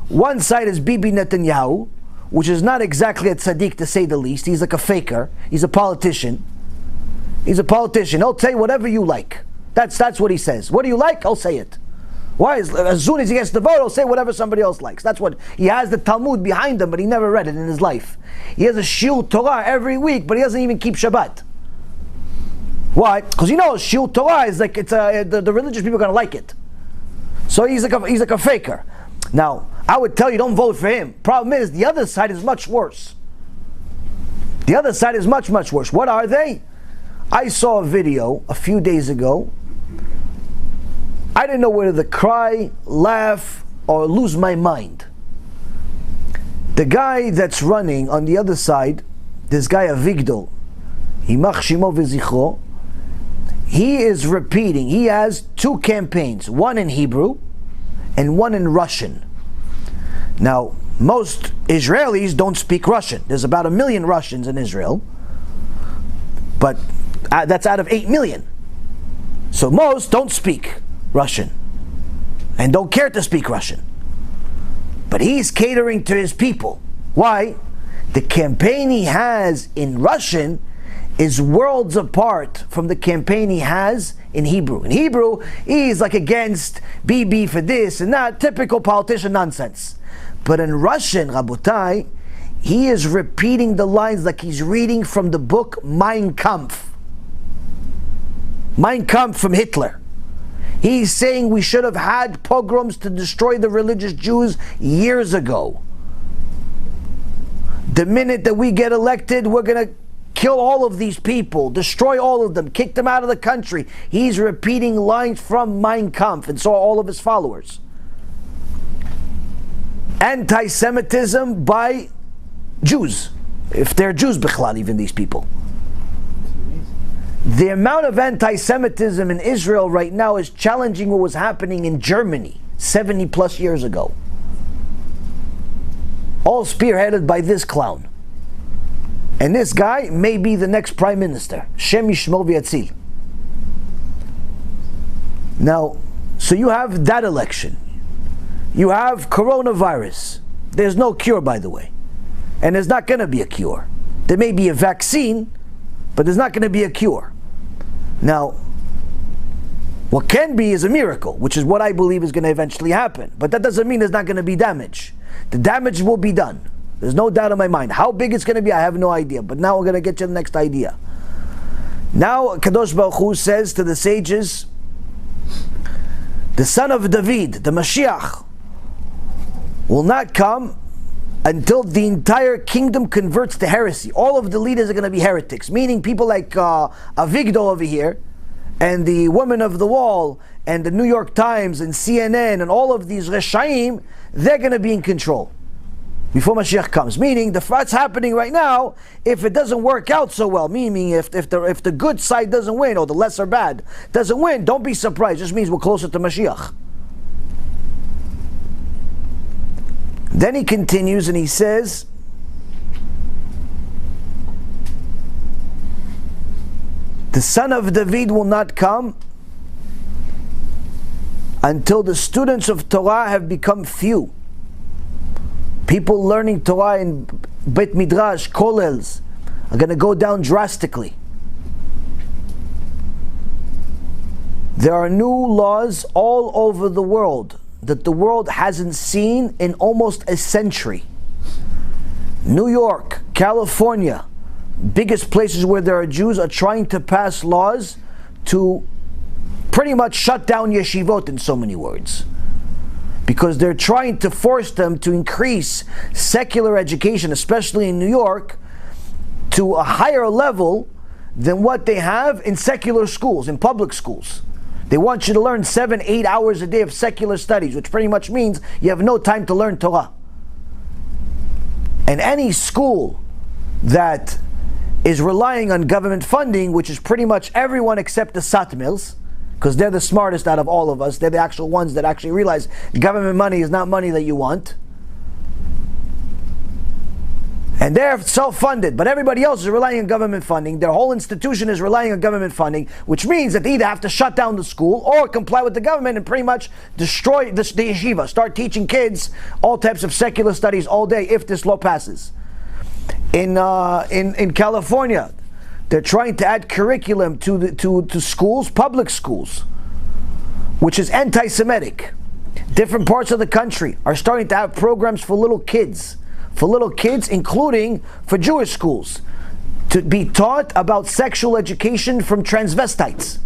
One side is Bibi Netanyahu, which is not exactly a tzaddik to say the least. He's like a faker. He's a politician. He'll say whatever you like. That's what he says. What do you like? I'll say it. Why? As soon as he gets the vote, he'll say whatever somebody else likes. That's what he has, the Talmud behind him, but he never read it in his life. He has a shiur Torah every week, but he doesn't even keep Shabbat. Why? Because shiur Torah is like the religious people are going to like it. So he's like a faker. Now, I would tell you, don't vote for him. Problem is, the other side is much worse. The other side is much, much worse. What are they? I saw a video a few days ago. I didn't know whether to cry, laugh, or lose my mind. The guy that's running on the other side, this guy Avigdor, Yimach Shimo v'zichro, he is repeating, he has two campaigns, one in Hebrew and one in Russian. Now, most Israelis don't speak Russian. There's about 1 million Russians in Israel, but that's out of 8 million. So most don't speak Russian and don't care to speak Russian. But he's catering to his people. Why? The campaign he has in Russian is worlds apart from the campaign he has in Hebrew. In Hebrew, he's like against Bibi for this and that, typical politician nonsense. But in Russian, Rabotai, he is repeating the lines like he's reading from the book Mein Kampf. Mein Kampf from Hitler. He's saying we should have had pogroms to destroy the religious Jews years ago. The minute that we get elected, we're going to kill all of these people, destroy all of them, kick them out of the country. He's repeating lines from Mein Kampf, and so are all of his followers. Anti-Semitism by Jews, if they're Jews, bichlal, even these people. The amount of anti-Semitism in Israel right now is challenging what was happening in Germany 70 plus years ago. All spearheaded by this clown. And this guy may be the next prime minister. Shem Yishmor V'Yatzil. Now, so you have that election. You have coronavirus. There's no cure, by the way. And there's not going to be a cure. There may be a vaccine, but there's not going to be a cure. Now, what can be is a miracle, which is what I believe is going to eventually happen. But that doesn't mean there's not going to be damage. The damage will be done. There's no doubt in my mind. How big it's going to be, I have no idea. But now we're going to get to the next idea. Now, Kadosh Baruch Hu says to the sages, the son of David, the Mashiach, will not come until the entire kingdom converts to heresy. All of the leaders are going to be heretics, meaning people like Avigdor over here, and the Woman of the Wall, and the New York Times, and CNN, and all of these Reshaim, they're going to be in control before Mashiach comes. Meaning, what's happening right now, if it doesn't work out so well, meaning if the good side doesn't win, or the lesser bad doesn't win, don't be surprised. It just means we're closer to Mashiach. Then he continues and he says, the son of David will not come until the students of Torah have become few. People learning Torah in Beit Midrash, Kollels, are going to go down drastically. There are new laws all over the world that the world hasn't seen in almost a century. New York, California, biggest places where there are Jews, are trying to pass laws to pretty much shut down yeshivot, in so many words, because they're trying to force them to increase secular education, especially in New York, to a higher level than what they have in secular schools, in public schools. They want you to learn 7-8 hours a day of secular studies, which pretty much means you have no time to learn Torah. And any school that is relying on government funding, which is pretty much everyone except the Satmils, because they're the smartest out of all of us, they're the actual ones that actually realize government money is not money that you want. And they're self-funded, but everybody else is relying on government funding. Their whole institution is relying on government funding, which means that they either have to shut down the school or comply with the government and pretty much destroy the yeshiva, start teaching kids all types of secular studies all day if this law passes. In California, they're trying to add curriculum to schools, public schools, which is anti-Semitic. Different parts of the country are starting to have programs for little kids, including for Jewish schools, to be taught about sexual education from transvestites.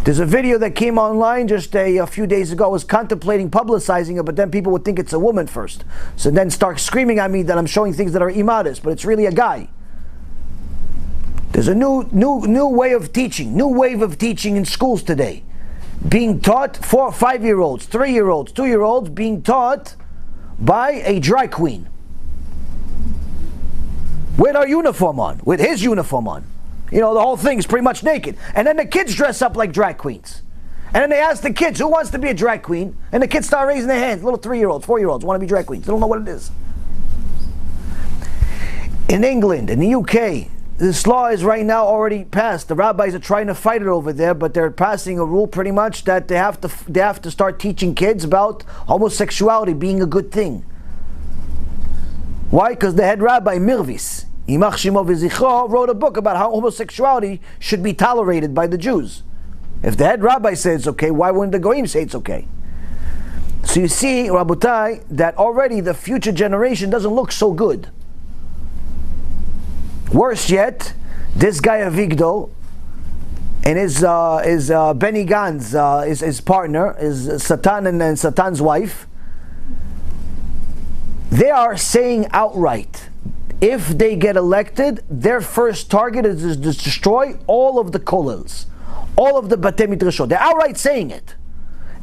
There's a video that came online just a few days ago. I was contemplating publicizing it, but then people would think it's a woman first. So then start screaming at me that I'm showing things that are immodest, but it's really a guy. There's a new way of teaching, new wave of teaching in schools today. Being taught 4 or 5-year-olds, 3-year-olds, 2-year-olds being taught by a drag queen. With our uniform on, with his uniform on. You know, the whole thing is pretty much naked. And then the kids dress up like drag queens. And then they ask the kids, who wants to be a drag queen? And the kids start raising their hands. Little 3-year-olds, 4-year-olds want to be drag queens. They don't know what it is. In England, in the UK, this law is right now already passed. The rabbis are trying to fight it over there, but they're passing a rule pretty much that they have to start teaching kids about homosexuality being a good thing. Why? Because the head rabbi, Mirvis, Imach Shemo V'Zichro, wrote a book about how homosexuality should be tolerated by the Jews. If the head rabbi says it's okay, why wouldn't the Goyim say it's okay? So you see, Rabotai, that already the future generation doesn't look so good. Worse yet, this guy Avigdor and his Benny Gantz, his partner, is Satan and Satan's wife, they are saying outright, if they get elected, their first target is to destroy all of the kollels, all of the Batei Midrashot. They're outright saying it.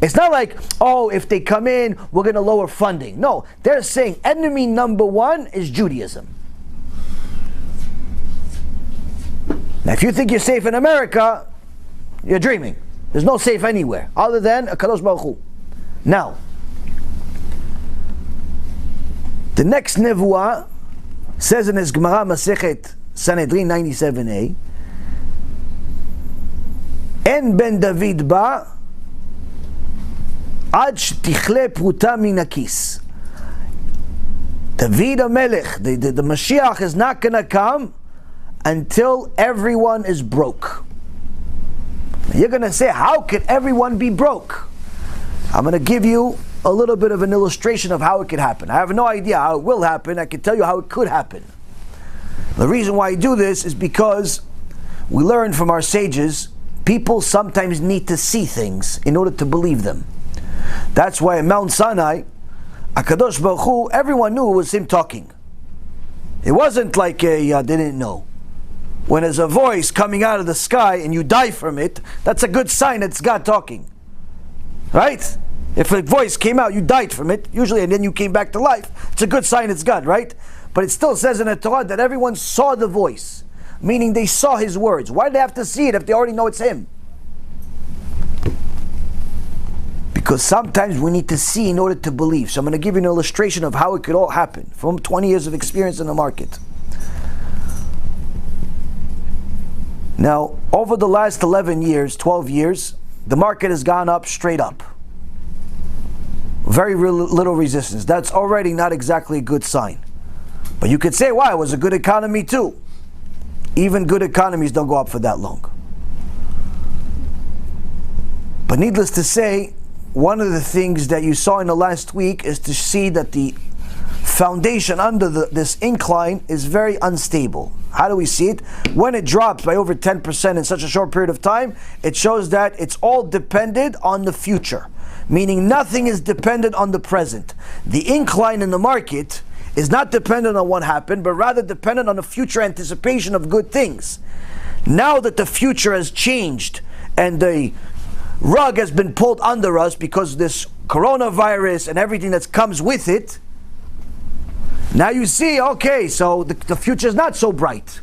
It's not like, oh, if they come in, we're going to lower funding. No, they're saying enemy number one is Judaism. Now, if you think you're safe in America, you're dreaming. There's no safe anywhere other than a Kadosh Baruch Hu. Now, the next nevuah says in his Gemara Masechet Sanhedrin 97a, En ben David ba ad shtichle pruta min hakis. David HaMelech, the Mashiach is not going to come until everyone is broke. Now you're going to say, how can everyone be broke? I'm going to give you a little bit of an illustration of how it could happen. I have no idea how it will happen. I can tell you how it could happen. The reason why I do this is because we learn from our sages, people sometimes need to see things in order to believe them. That's why in Mount Sinai, HaKadosh Baruch Hu, everyone knew it was him talking. It wasn't like they didn't know. When there's a voice coming out of the sky and you die from it, that's a good sign it's God talking. Right? If a voice came out, you died from it, usually, and then you came back to life, it's a good sign it's God, right? But it still says in the Torah that everyone saw the voice, meaning they saw his words. Why do they have to see it if they already know it's him? Because sometimes we need to see in order to believe. So I'm going to give you an illustration of how it could all happen from 20 years of experience in the market. Now, over the last 11 years, 12 years, the market has gone up straight up. Very little resistance. That's already not exactly a good sign. But you could say, wow, it was a good economy too. Even good economies don't go up for that long. But needless to say, one of the things that you saw in the last week is to see that the foundation under this incline is very unstable. How do we see it? When it drops by over 10% in such a short period of time, it shows that it's all dependent on the future. Meaning nothing is dependent on the present. The incline in the market is not dependent on what happened, but rather dependent on the future anticipation of good things. Now that the future has changed and the rug has been pulled under us because of this coronavirus and everything that comes with it, now you see, okay, so the future is not so bright.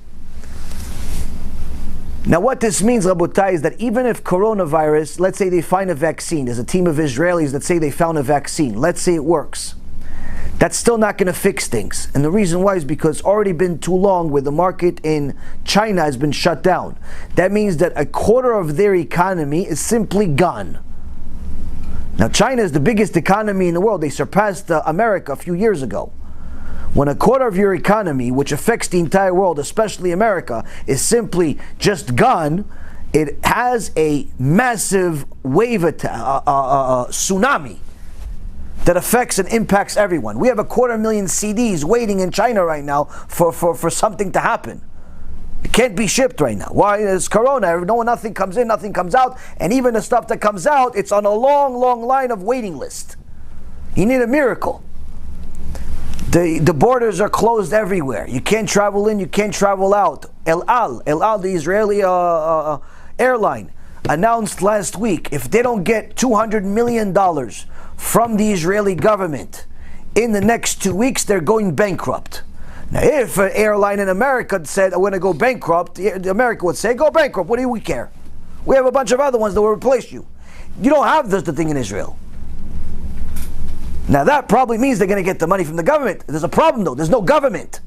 Now what this means, Rabotai, is that even if coronavirus, let's say they find a vaccine, there's a team of Israelis that say they found a vaccine, let's say it works, that's still not going to fix things. And the reason why is because it's already been too long where the market in China has been shut down. That means that a quarter of their economy is simply gone. Now China is the biggest economy in the world. They surpassed America a few years ago. When a quarter of your economy, which affects the entire world, especially America, is simply just gone, it has a massive wave tsunami that affects and impacts everyone. We have 250,000 CDs waiting in China right now for something to happen. It can't be shipped right now. Why? It's Corona. Nothing comes in, nothing comes out. And even the stuff that comes out, it's on a long, long line of waiting list. You need a miracle. The borders are closed everywhere. You can't travel in, you can't travel out. El Al, the Israeli airline, announced last week, if they don't get $200 million from the Israeli government in the next 2 weeks, they're going bankrupt. Now, if an airline in America said, I want to go bankrupt, America would say, go bankrupt, what do we care? We have a bunch of other ones that will replace you. You don't have this thing in Israel. Now that probably means they're going to get the money from the government. There's a problem though, there's no government.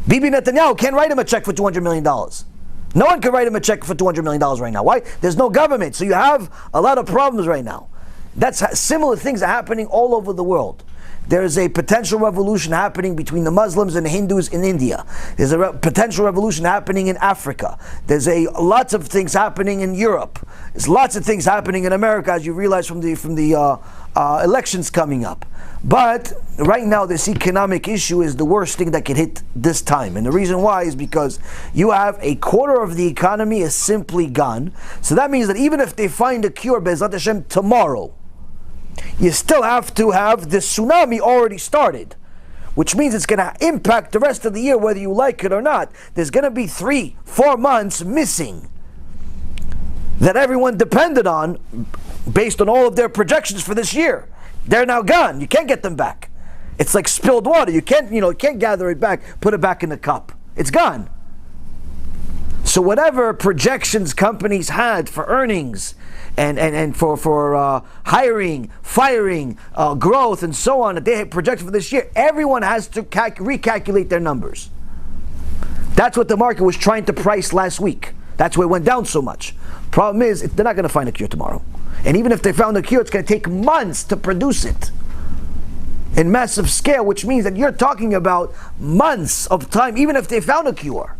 Bibi Netanyahu can't write him a check for $200 million. No one can write him a check for $200 million right now. Why? There's no government, so you have a lot of problems right now. That's similar things are happening all over the world. There's a potential revolution happening between the Muslims and the Hindus in India. There's a potential revolution happening in Africa. There's lots of things happening in Europe. There's lots of things happening in America, as you realize from the elections coming up. But right now, this economic issue is the worst thing that could hit this time. And the reason why is because you have a quarter of the economy is simply gone. So that means that even if they find a cure, Be'ezrat Hashem, tomorrow, you still have to have the tsunami already started, which means it's going to impact the rest of the year whether you like it or not. There's going to be 3-4 months missing that everyone depended on based on all of their projections for this year. They're now gone. You can't get them back. It's like spilled water. You can't gather it back, put it back in the cup. It's gone. So whatever projections companies had for earnings and for hiring, firing, growth, and so on that they had projected for this year, everyone has to recalculate their numbers. That's what the market was trying to price last week. That's why it went down so much. Problem is, they're not going to find a cure tomorrow. And even if they found a cure, it's going to take months to produce it in massive scale, which means that you're talking about months of time, even if they found a cure.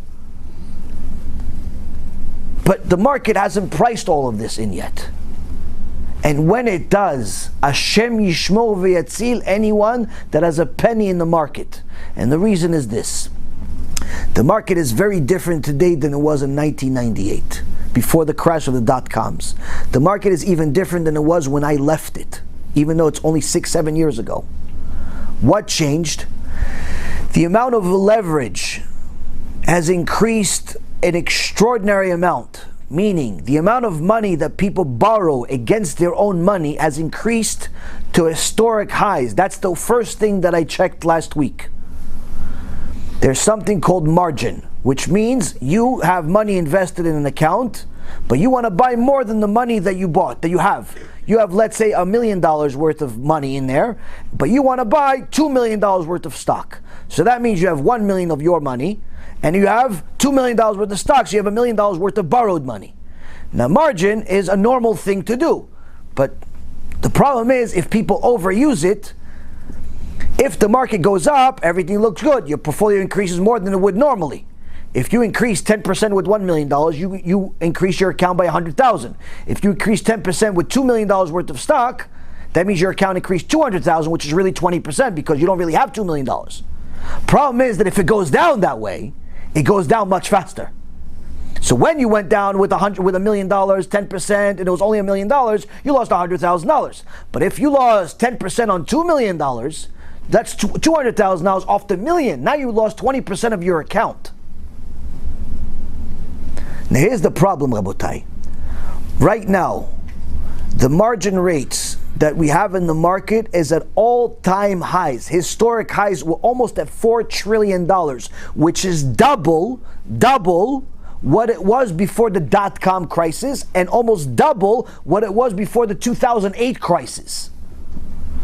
But the market hasn't priced all of this in yet. And when it does, HaShem yishmor v'yatzil anyone that has a penny in the market. And the reason is this. The market is very different today than it was in 1998, before the crash of the dot-coms. The market is even different than it was when I left it, even though it's only 6-7 years ago. What changed? The amount of leverage has increased an extraordinary amount, meaning the amount of money that people borrow against their own money has increased to historic highs. That's the first thing that I checked last week. There's something called margin, which means you have money invested in an account, but you want to buy more than the money that you bought, that you have. You have, let's say, $1 million worth of money in there, but you want to buy $2 million worth of stock. So that means you have $1 million of your money, and you have $2 million worth of stocks. So you have $1 million worth of borrowed money. Now, margin is a normal thing to do, but the problem is if people overuse it. If the market goes up, everything looks good. Your portfolio increases more than it would normally. If you increase 10% with $1 million, you increase your account by $100,000. If you increase 10% with $2 million worth of stock, that means your account increased $200,000, which is really 20% because you don't really have $2 million. Problem is that if it goes down that way, it goes down much faster. So when you went down with $1 million, 10%, and it was only $1 million, you lost $100,000. But if you lost 10% on $2 million, that's $200,000 off the million. Now you lost 20% of your account. Now here's the problem, Rabotai. Right now, the margin rates that we have in the market is at all-time highs. Historic highs. We're almost at $4 trillion, which is double what it was before the dot-com crisis and almost double what it was before the 2008 crisis.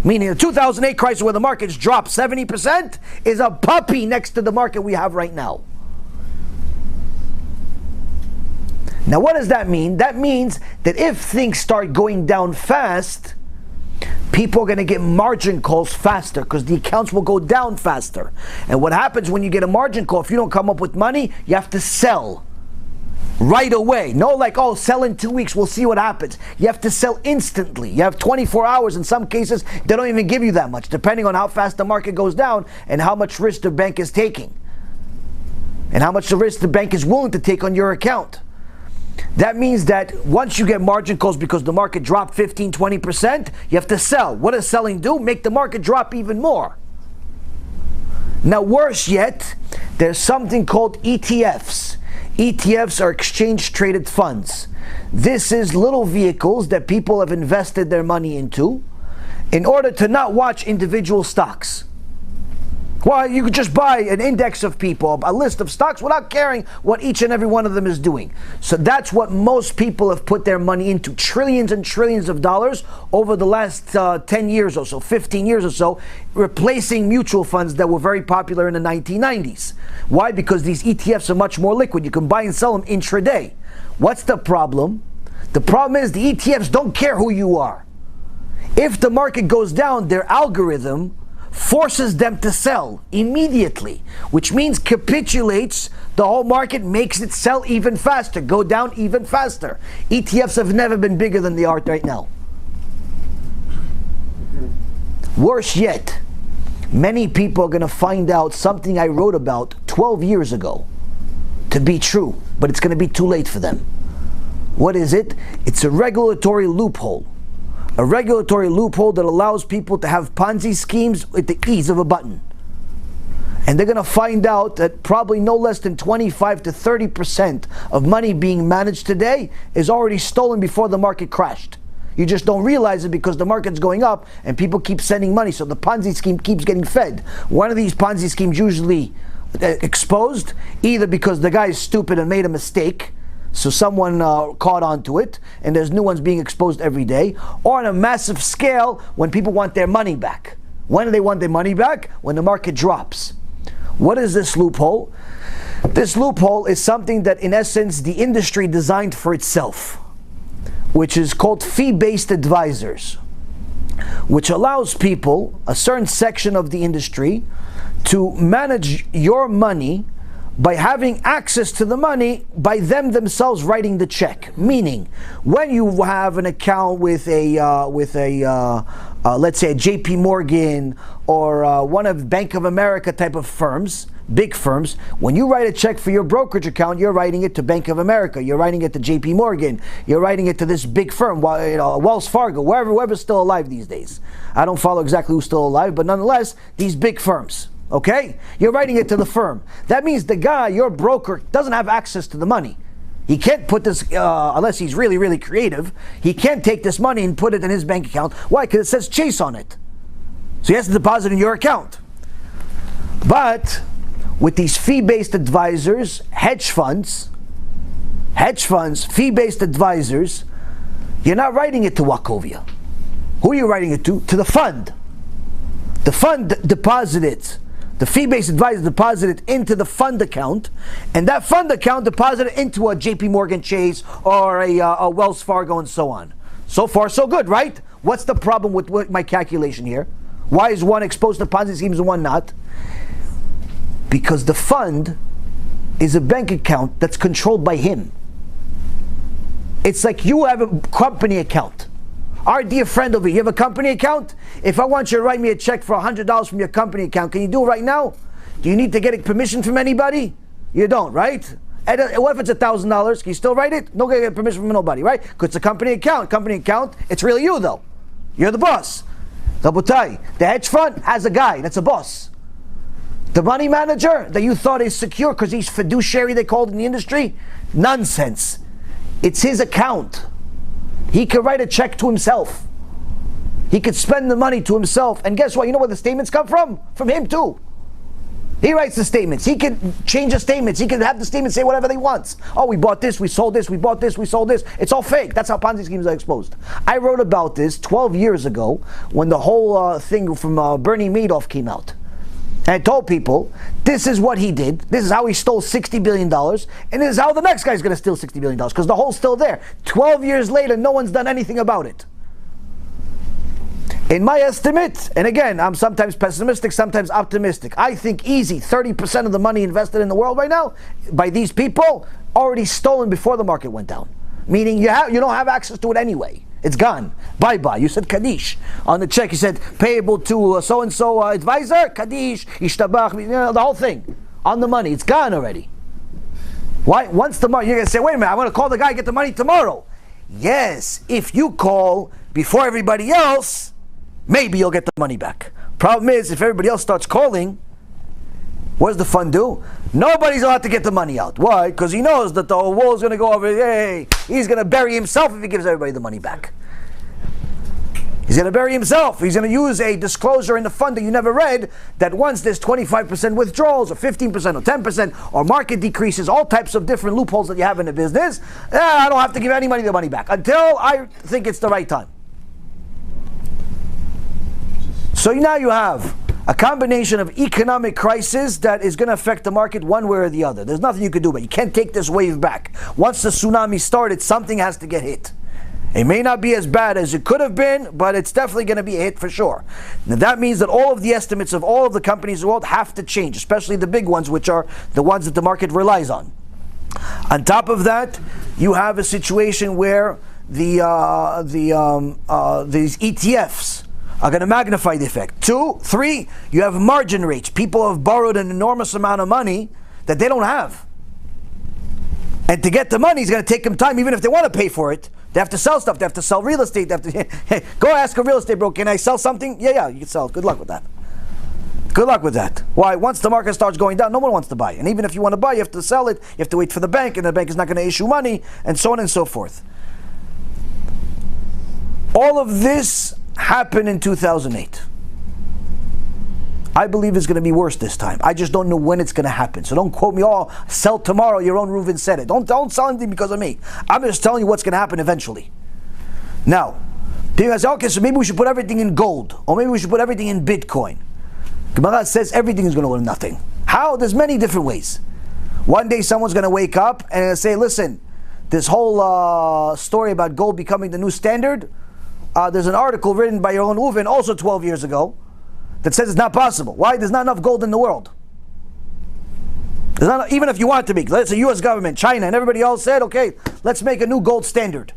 Meaning the 2008 crisis where the markets dropped 70% is a puppy next to the market we have right now. Now what does that mean? That means that if things start going down fast, people are going to get margin calls faster because the accounts will go down faster. And what happens when you get a margin call, if you don't come up with money, you have to sell right away. No, like, oh, sell in 2 weeks, we'll see what happens. You have to sell instantly. You have 24 hours. In some cases, they don't even give you that much, depending on how fast the market goes down and how much risk the bank is taking. and how much the risk the bank is willing to take on your account. That means that once you get margin calls because the market dropped 15, 20%, you have to sell. What does selling do? Make the market drop even more. Now, worse yet, there's something called ETFs. ETFs are exchange traded funds. This is little vehicles that people have invested their money into in order to not watch individual stocks. Well, you could just buy an index of people, a list of stocks, without caring what each and every one of them is doing. So that's what most people have put their money into, trillions and trillions of dollars over the last 10 years or so, 15 years or so, replacing mutual funds that were very popular in the 1990s. Why? Because these ETFs are much more liquid. You can buy and sell them intraday. What's the problem? The problem is the ETFs don't care who you are. If the market goes down, their algorithm forces them to sell immediately, which means capitulates the whole market, makes it sell even faster, go down even faster. ETFs have never been bigger than they are right now. Worse yet, many people are going to find out something I wrote about 12 years ago to be true, but it's going to be too late for them. What is it? It's a regulatory loophole. A regulatory loophole that allows people to have Ponzi schemes with the ease of a button. And they're going to find out that probably no less than 25 to 30% of money being managed today is already stolen before the market crashed. You just don't realize it because the market's going up and people keep sending money, so the Ponzi scheme keeps getting fed. One of these Ponzi schemes usually exposed, either because the guy is stupid and made a mistake, so someone caught onto it, and there's new ones being exposed every day, or on a massive scale when people want their money back. When do they want their money back? When the market drops. What is this loophole? This loophole is something that in essence the industry designed for itself, which is called FeeBased Advisors, which allows people, a certain section of the industry, to manage your money by having access to the money by them themselves writing the check. Meaning, when you have an account with let's say a JP Morgan or one of Bank of America type of firms, big firms, when you write a check for your brokerage account, you're writing it to Bank of America, you're writing it to JP Morgan, you're writing it to this big firm, Wells Fargo, whoever's still alive these days. I don't follow exactly who's still alive, but nonetheless, these big firms. Okay? You're writing it to the firm. That means the guy, your broker, doesn't have access to the money. He can't put this, unless he's really, really creative, he can't take this money and put it in his bank account. Why? Because it says Chase on it. So he has to deposit in your account. But with these fee-based advisors, hedge funds, fee-based advisors, you're not writing it to Wachovia. Who are you writing it to? To the fund. The fund deposited. The fee-based advisor deposited into the fund account, and that fund account deposited into a JP Morgan Chase or a Wells Fargo and so on. So far, so good, right? What's the problem with my calculation here? Why is one exposed to Ponzi schemes and one not? Because the fund is a bank account that's controlled by him. It's like you have a company account. Our dear friend over here, you have a company account? If I want you to write me a check for $100 from your company account, can you do it right now? Do you need to get permission from anybody? You don't, right? And what if it's $1,000? Can you still write it? No, get permission from nobody, right? Because it's a company account. Company account, it's really you though. You're the boss. Rabotai, the hedge fund has a guy, that's a boss. The money manager that you thought is secure because he's fiduciary, they called in the industry, nonsense. It's his account. He could write a check to himself. He could spend the money to himself. And guess what? You know where the statements come from? From him too. He writes the statements. He can change the statements. He can have the statements say whatever he wants. Oh, we bought this, we sold this, we bought this, we sold this. It's all fake. That's how Ponzi schemes are exposed. I wrote about this 12 years ago when the whole thing from Bernie Madoff came out. And I told people, this is what he did. This is how he stole $60 billion. And this is how the next guy's going to steal $60 billion. Because the hole's still there. 12 years later, no one's done anything about it. In my estimate, and again, I'm sometimes pessimistic, sometimes optimistic. I think easy, 30% of the money invested in the world right now, by these people, already stolen before the market went down. Meaning you don't have access to it anyway. It's gone. Bye-bye. You said Kaddish. On the check, you said payable to so-and-so advisor, Kaddish, Ishtabach, the whole thing. On the money. It's gone already. Why? Once the money, you're going to say, wait a minute, I'm going to call the guy, get the money tomorrow. Yes, if you call before everybody else, maybe you'll get the money back. Problem is, if everybody else starts calling, what does the fund do? Nobody's allowed to get the money out. Why? Because he knows that the whole wall is going to go over. Hey, he's going to bury himself if he gives everybody the money back. He's going to bury himself. He's going to use a disclosure in the fund that you never read, that once there's 25% withdrawals, or 15%, or 10%, or market decreases, all types of different loopholes that you have in the business, I don't have to give anybody the money back until I think it's the right time. So now you have a combination of economic crisis that is going to affect the market one way or the other. There's nothing you can do about it. You can't take this wave back. Once the tsunami started, something has to get hit. It may not be as bad as it could have been, but it's definitely going to be a hit for sure. Now that means that all of the estimates of all of the companies in the world have to change, especially the big ones, which are the ones that the market relies on. On top of that, you have a situation where these ETFs are going to magnify the effect. 2, 3, you have margin rates. People have borrowed an enormous amount of money that they don't have. And to get the money is going to take them time, even if they want to pay for it. They have to sell stuff. They have to sell real estate. They have to hey, go ask a real estate broker, can I sell something? Yeah, you can sell it. Good luck with that. Good luck with that. Why? Once the market starts going down, no one wants to buy. And even if you want to buy, you have to sell it. You have to wait for the bank, and the bank is not going to issue money, and so on and so forth. All of this happened in 2008. I believe it's going to be worse this time. I just don't know when it's going to happen. So don't quote me, oh, sell tomorrow, Yaron Reuven said it. Don't sell anything because of me. I'm just telling you what's going to happen eventually. Now, people say, okay, so maybe we should put everything in gold. Or maybe we should put everything in Bitcoin. Gemara says everything is going to go to nothing. How? There's many different ways. One day someone's going to wake up and say, listen, this whole story about gold becoming the new standard, there's an article written by Yaron Reuven also 12 years ago, that says it's not possible. Why? There's not enough gold in the world. There's not, even if you want to make, let's say U.S. government, China, and everybody else said, okay, let's make a new gold standard.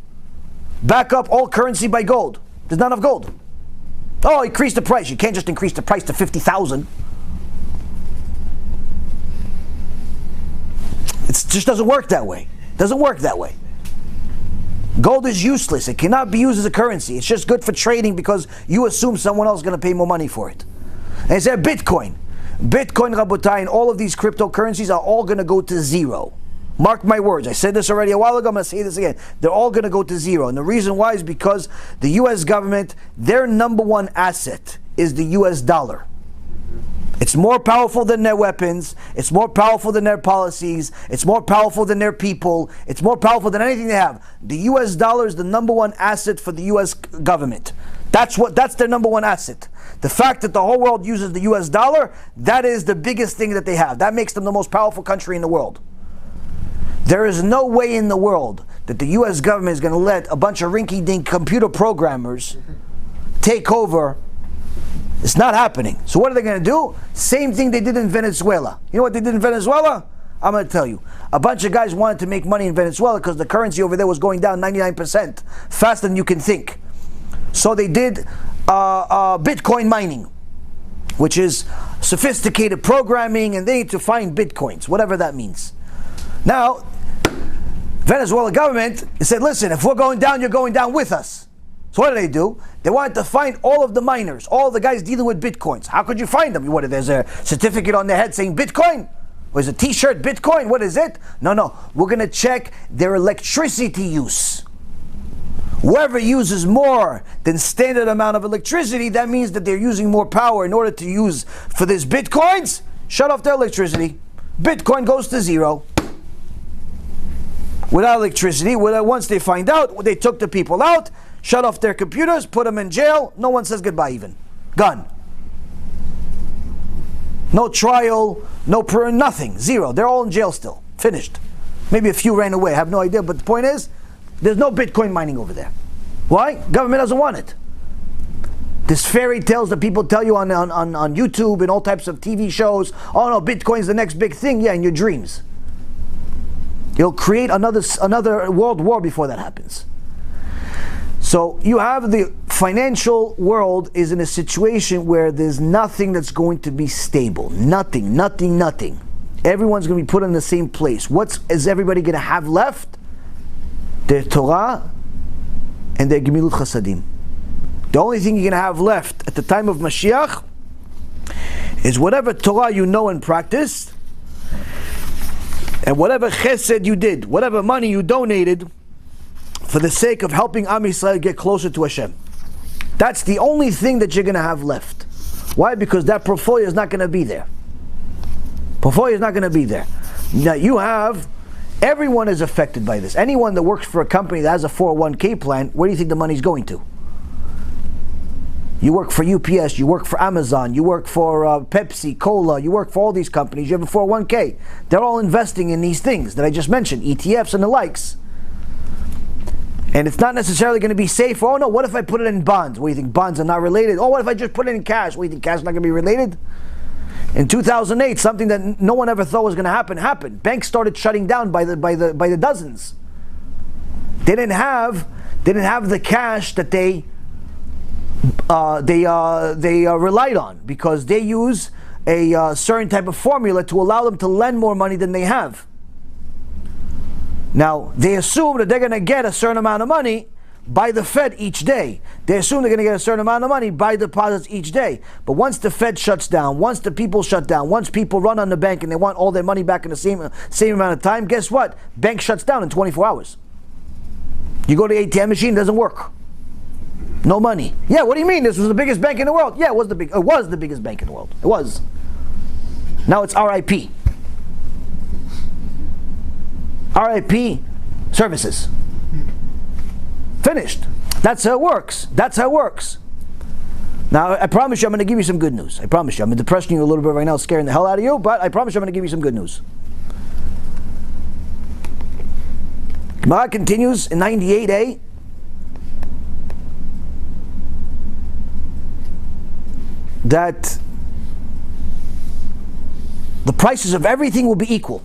Back up all currency by gold. There's not enough gold. Oh, increase the price. You can't just increase the price to 50,000. It just doesn't work that way. It doesn't work that way. Gold is useless. It cannot be used as a currency. It's just good for trading because you assume someone else is going to pay more money for it. And they said Bitcoin. Bitcoin, Rabotai, and all of these cryptocurrencies are all going to go to zero. Mark my words. I said this already a while ago. I'm going to say this again. They're all going to go to zero. And the reason why is because the U.S. government, their number one asset is the U.S. dollar. It's more powerful than their weapons. It's more powerful than their policies. It's more powerful than their people. It's more powerful than anything they have. The U.S. dollar is the number one asset for the U.S. government. That's their number one asset. The fact that the whole world uses the U.S. dollar, that is the biggest thing that they have. That makes them the most powerful country in the world. There is no way in the world that the U.S. government is going to let a bunch of rinky-dink computer programmers take over. It's not happening. So what are they going to do? Same thing they did in Venezuela. You know what they did in Venezuela? I'm going to tell you. A bunch of guys wanted to make money in Venezuela because the currency over there was going down 99%, faster than you can think. So they did Bitcoin mining, which is sophisticated programming, and they need to find Bitcoins, whatever that means. Now, Venezuela government said, listen, if we're going down, you're going down with us. So what do? They wanted to find all of the miners, all the guys dealing with Bitcoins. How could you find them? What, there's a certificate on their head saying Bitcoin? Or is a t-shirt Bitcoin? What is it? No. We're going to check their electricity use. Whoever uses more than standard amount of electricity, that means that they're using more power in order to use for these Bitcoins. Shut off their electricity. Bitcoin goes to zero. Without electricity, once they find out, they took the people out, shut off their computers, put them in jail. No one says goodbye even. Gone. No trial, no prayer, nothing. Zero. They're all in jail still. Finished. Maybe a few ran away. I have no idea. But the point is, there's no Bitcoin mining over there. Why? Government doesn't want it. This fairy tales that people tell you on YouTube and all types of TV shows. Oh no, Bitcoin's the next big thing. Yeah, in your dreams. You'll create another world war before that happens. So you have the financial world is in a situation where there's nothing that's going to be stable. Nothing. Everyone's going to be put in the same place. What is everybody going to have left? Their Torah and their Gemilut Chasadim. The only thing you're going to have left at the time of Mashiach is whatever Torah you know and practiced, and whatever chesed you did, whatever money you donated for the sake of helping Am Yisrael get closer to HaShem. That's the only thing that you're going to have left. Why? Because that portfolio is not going to be there. Portfolio is not going to be there. Now you have, everyone is affected by this. Anyone that works for a company that has a 401k plan, where do you think the money's going to? You work for UPS, you work for Amazon, you work for Pepsi, Cola, you work for all these companies, you have a 401k. They're all investing in these things that I just mentioned, ETFs and the likes. And it's not necessarily going to be safe. Oh no, what if I put it in bonds? What do you think, bonds are not related? Oh, what if I just put it in cash? What do you think, cash is not going to be related? In 2008, something that no one ever thought was going to happen happened. Banks started shutting down by the dozens. They didn't have the cash that they relied on, because they use a certain type of formula to allow them to lend more money than they have. Now, they assume that they're going to get a certain amount of money by the Fed each day. They assume they're going to get a certain amount of money by deposits each day. But once the Fed shuts down, once the people shut down, once people run on the bank and they want all their money back in the same amount of time, guess what? Bank shuts down in 24 hours. You go to the ATM machine, it doesn't work. No money. Yeah, what do you mean? This was the biggest bank in the world. Yeah, it was the biggest bank in the world. It was. Now it's RIP. RIP services. Finished. That's how it works. That's how it works. Now, I promise you I'm going to give you some good news. I promise you. I'm depressing you a little bit right now, scaring the hell out of you, but I promise you I'm going to give you some good news. Gemara continues in 98a. That the prices of everything will be equal.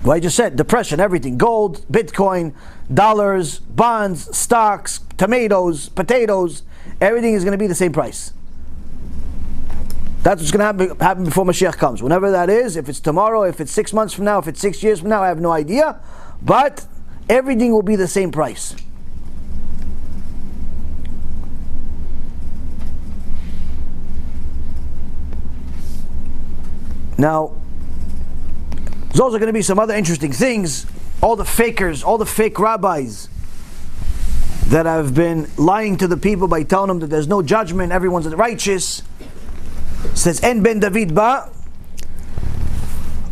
Well, I just said, depression, everything. Gold, Bitcoin, dollars, bonds, stocks, tomatoes, potatoes, everything is going to be the same price. That's what's going to happen before Mashiach comes. Whenever that is, if it's tomorrow, if it's 6 months from now, if it's 6 years from now, I have no idea. But everything will be the same price. Now, there's also going to be some other interesting things. All the fakers, all the fake rabbis that have been lying to the people by telling them that there's no judgment, everyone's righteous. It says, En ben David ba,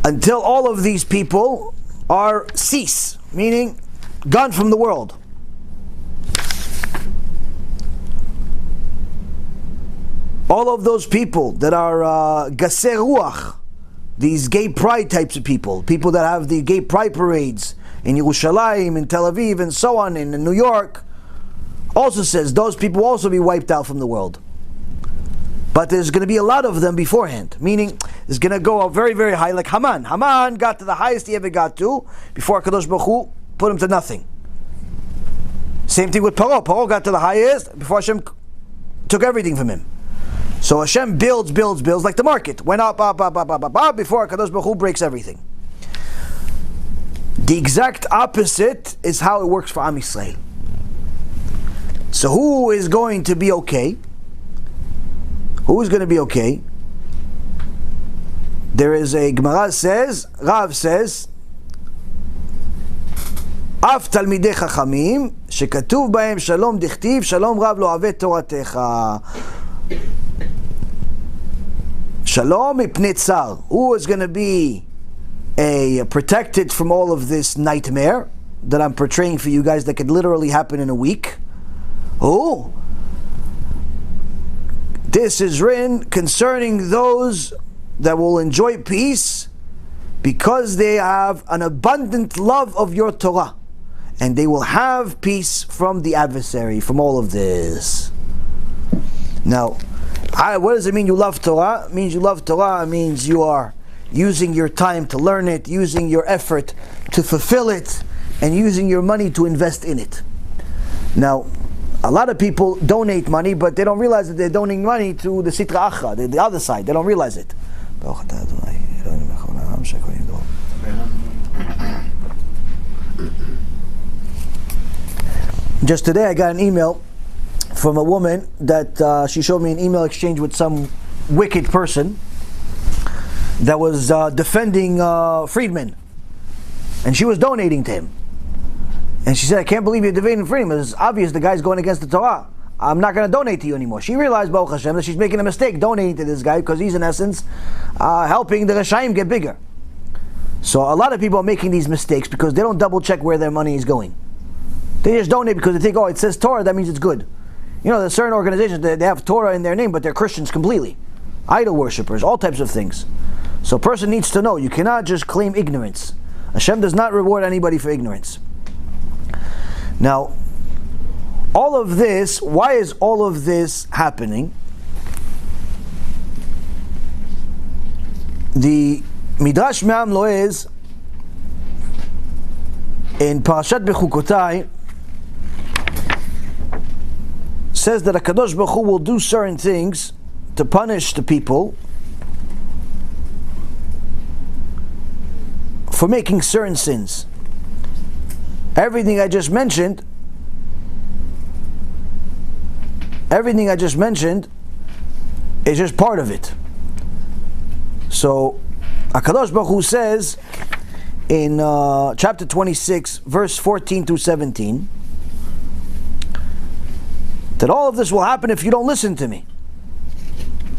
until all of these people are cease, meaning gone from the world. All of those people that are gaser ruach, these gay pride types of people that have the gay pride parades in Yerushalayim, in Tel Aviv, and so on, in New York, also says those people will also be wiped out from the world. But there's going to be a lot of them beforehand, meaning it's going to go up very, very high, like Haman. Haman got to the highest he ever got to before HaKadosh Baruch Hu put him to nothing. Same thing with Paro. Paro got to the highest before Hashem took everything from him. So Hashem builds like the market. Went up, before HaKadosh Baruch Hu breaks everything. The exact opposite is how it works for Am Yisrael. So who is going to be okay? Who is going to be okay? There is a Gemara says, Rav says, Af talmidei chachamim, shekatuv bahem shalom dichtiv, shalom rav lo avet toratecha. Shalom mipnei tsar. Who is going to be protected from all of this nightmare that I'm portraying for you guys that could literally happen in a week? Who? This is written concerning those that will enjoy peace because they have an abundant love of your Torah, and they will have peace from the adversary, from all of this. Now, what does it mean you love Torah? It means you love Torah. It means you are using your time to learn it, using your effort to fulfill it, and using your money to invest in it. Now, a lot of people donate money, but they don't realize that they're donating money to the Sitra Achra, the other side. They don't realize it. Just today I got an email from a woman that she showed me an email exchange with some wicked person that was defending Friedman, and she was donating to him. And she said, I can't believe you're defending Friedman. It's obvious the guy's going against the Torah. I'm not going to donate to you anymore. She realized, Baruch Hashem, that she's making a mistake donating to this guy because he's in essence helping the Rashaim get bigger. So a lot of people are making these mistakes because they don't double check where their money is going. They just donate because they think, oh, it says Torah, that means it's good. You know, there's certain organizations that they have Torah in their name, but they're Christians completely. Idol worshippers, all types of things. So a person needs to know, you cannot just claim ignorance. Hashem does not reward anybody for ignorance. Now, all of this, why is all of this happening? The Midrash Me'am Loez in Parashat Bechukotai says that HaKadosh Baruch Hu will do certain things to punish the people for making certain sins. Everything I just mentioned is just part of it. So HaKadosh Baruch Hu says in chapter 26, verse 14 to 17, that all of this will happen if you don't listen to me,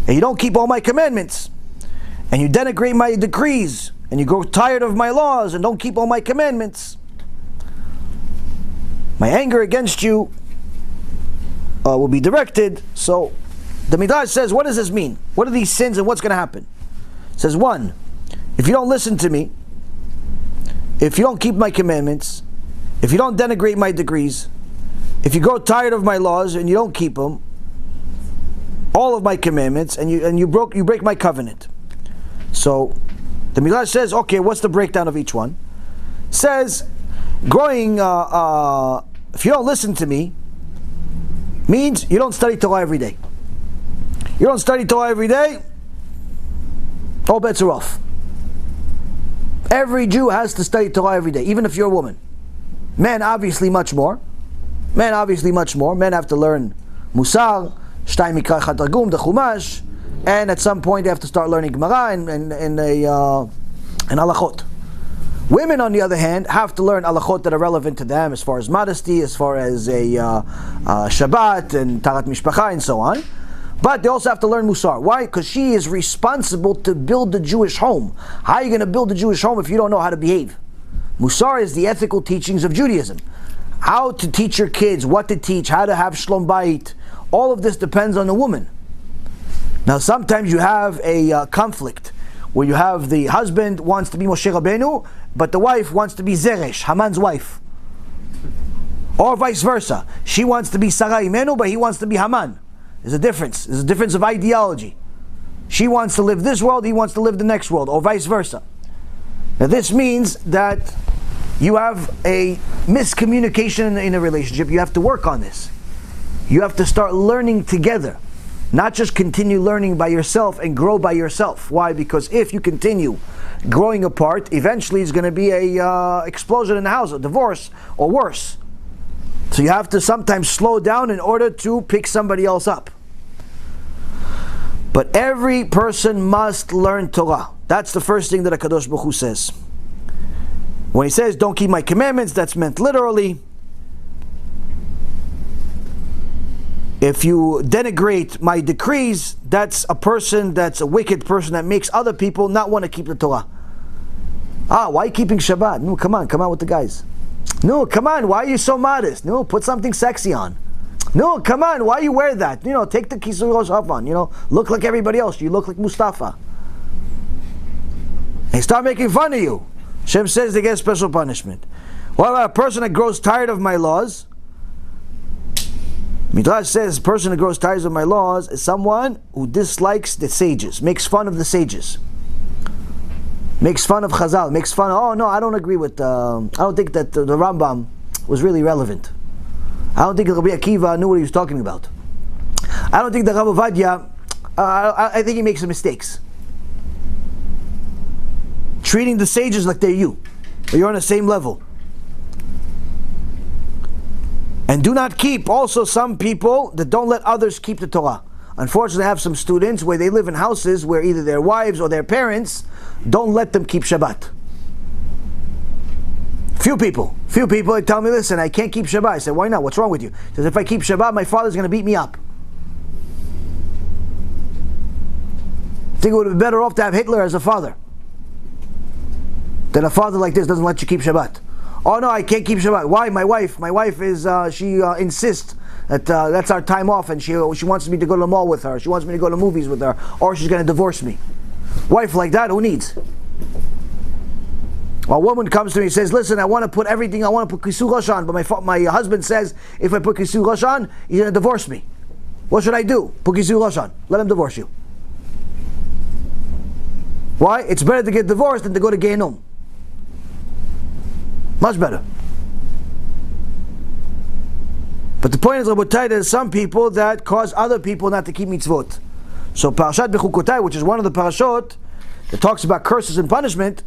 and you don't keep all my commandments, and you denigrate my decrees, and you grow tired of my laws and don't keep all my commandments. My anger against you will be directed. So the Midrash says, what does this mean? What are these sins and what's going to happen? It says, 1, if you don't listen to me, if you don't keep my commandments, if you don't denigrate my decrees, if you grow tired of my laws and you don't keep them, all of my commandments, and you break my covenant. So the Midrash says, okay, what's the breakdown of each one? It says, if you don't listen to me, means you don't study Torah every day. You don't study Torah every day, all bets are off. Every Jew has to study Torah every day, even if you're a woman. Men obviously much more. Men have to learn Musar, Shtay Mikra Chad Targum, the Chumash, and at some point they have to start learning Gemara and Halachot. Women, on the other hand, have to learn Halachot that are relevant to them as far as modesty, as far as Shabbat and Tarat Mishpacha and so on. But they also have to learn Musar. Why? Because she is responsible to build the Jewish home. How are you going to build the Jewish home if you don't know how to behave? Musar is the ethical teachings of Judaism. How to teach your kids, what to teach, how to have Shlom Bayit. All of this depends on the woman. Now sometimes you have a conflict where you have the husband wants to be Moshe Rabbeinu, but the wife wants to be Zeresh, Haman's wife. Or vice versa. She wants to be Sarah Imenu, but he wants to be Haman. There's a difference. There's a difference of ideology. She wants to live this world, he wants to live the next world, or vice versa. Now this means that you have a miscommunication in a relationship. You have to work on this. You have to start learning together, not just continue learning by yourself and grow by yourself. Why? Because if you continue growing apart, eventually it's going to be a explosion in the house, a divorce, or worse. So you have to sometimes slow down in order to pick somebody else up. But every person must learn Torah. That's the first thing that HaKadosh Baruch Hu says. When he says, don't keep my commandments, that's meant literally. If you denigrate my decrees, that's a wicked person that makes other people not want to keep the Torah. Why are you keeping Shabbat? No, come on with the guys. No, come on, why are you so modest? No, put something sexy on. No, come on, why you wear that? Take the Kisur Rosh off on. Look like everybody else. You look like Mustafa. They start making fun of you. Hashem says they get special punishment. What about a person that grows tired of my laws? Midrash says a person who grows tired of my laws is someone who dislikes the sages, makes fun of the sages, makes fun of Chazal, makes fun of, oh no, I don't agree with, I don't think that the Rambam was really relevant. I don't think Rabbi Akiva knew what he was talking about. I don't think that Rabbi Ovadia, I think he makes some mistakes. Treating the sages like they're you, or you're on the same level. And do not keep also some people that don't let others keep the Torah. Unfortunately, I have some students where they live in houses where either their wives or their parents don't let them keep Shabbat. Few people they tell me, listen, I can't keep Shabbat. I said, why not? What's wrong with you? He says, if I keep Shabbat, my father's going to beat me up. I think it would have been better off to have Hitler as a father than a father like this doesn't let you keep Shabbat. Oh no, I can't keep Shabbat. Why? My wife is, she insists that that's our time off, and she wants me to go to the mall with her. She wants me to go to movies with her, or she's going to divorce me. Wife like that, who needs? A woman comes to me and says, listen, I want to put Kisu Rosh on, but my husband says, if I put Kisu Rosh on, he's going to divorce me. What should I do? Put Kisu Rosh on. Let him divorce you. Why? It's better to get divorced than to go to Gehinnom. Much better. But the point is, Rabotai, there's some people that cause other people not to keep mitzvot. So Parashat Bechukotai, which is one of the parashot that talks about curses and punishment,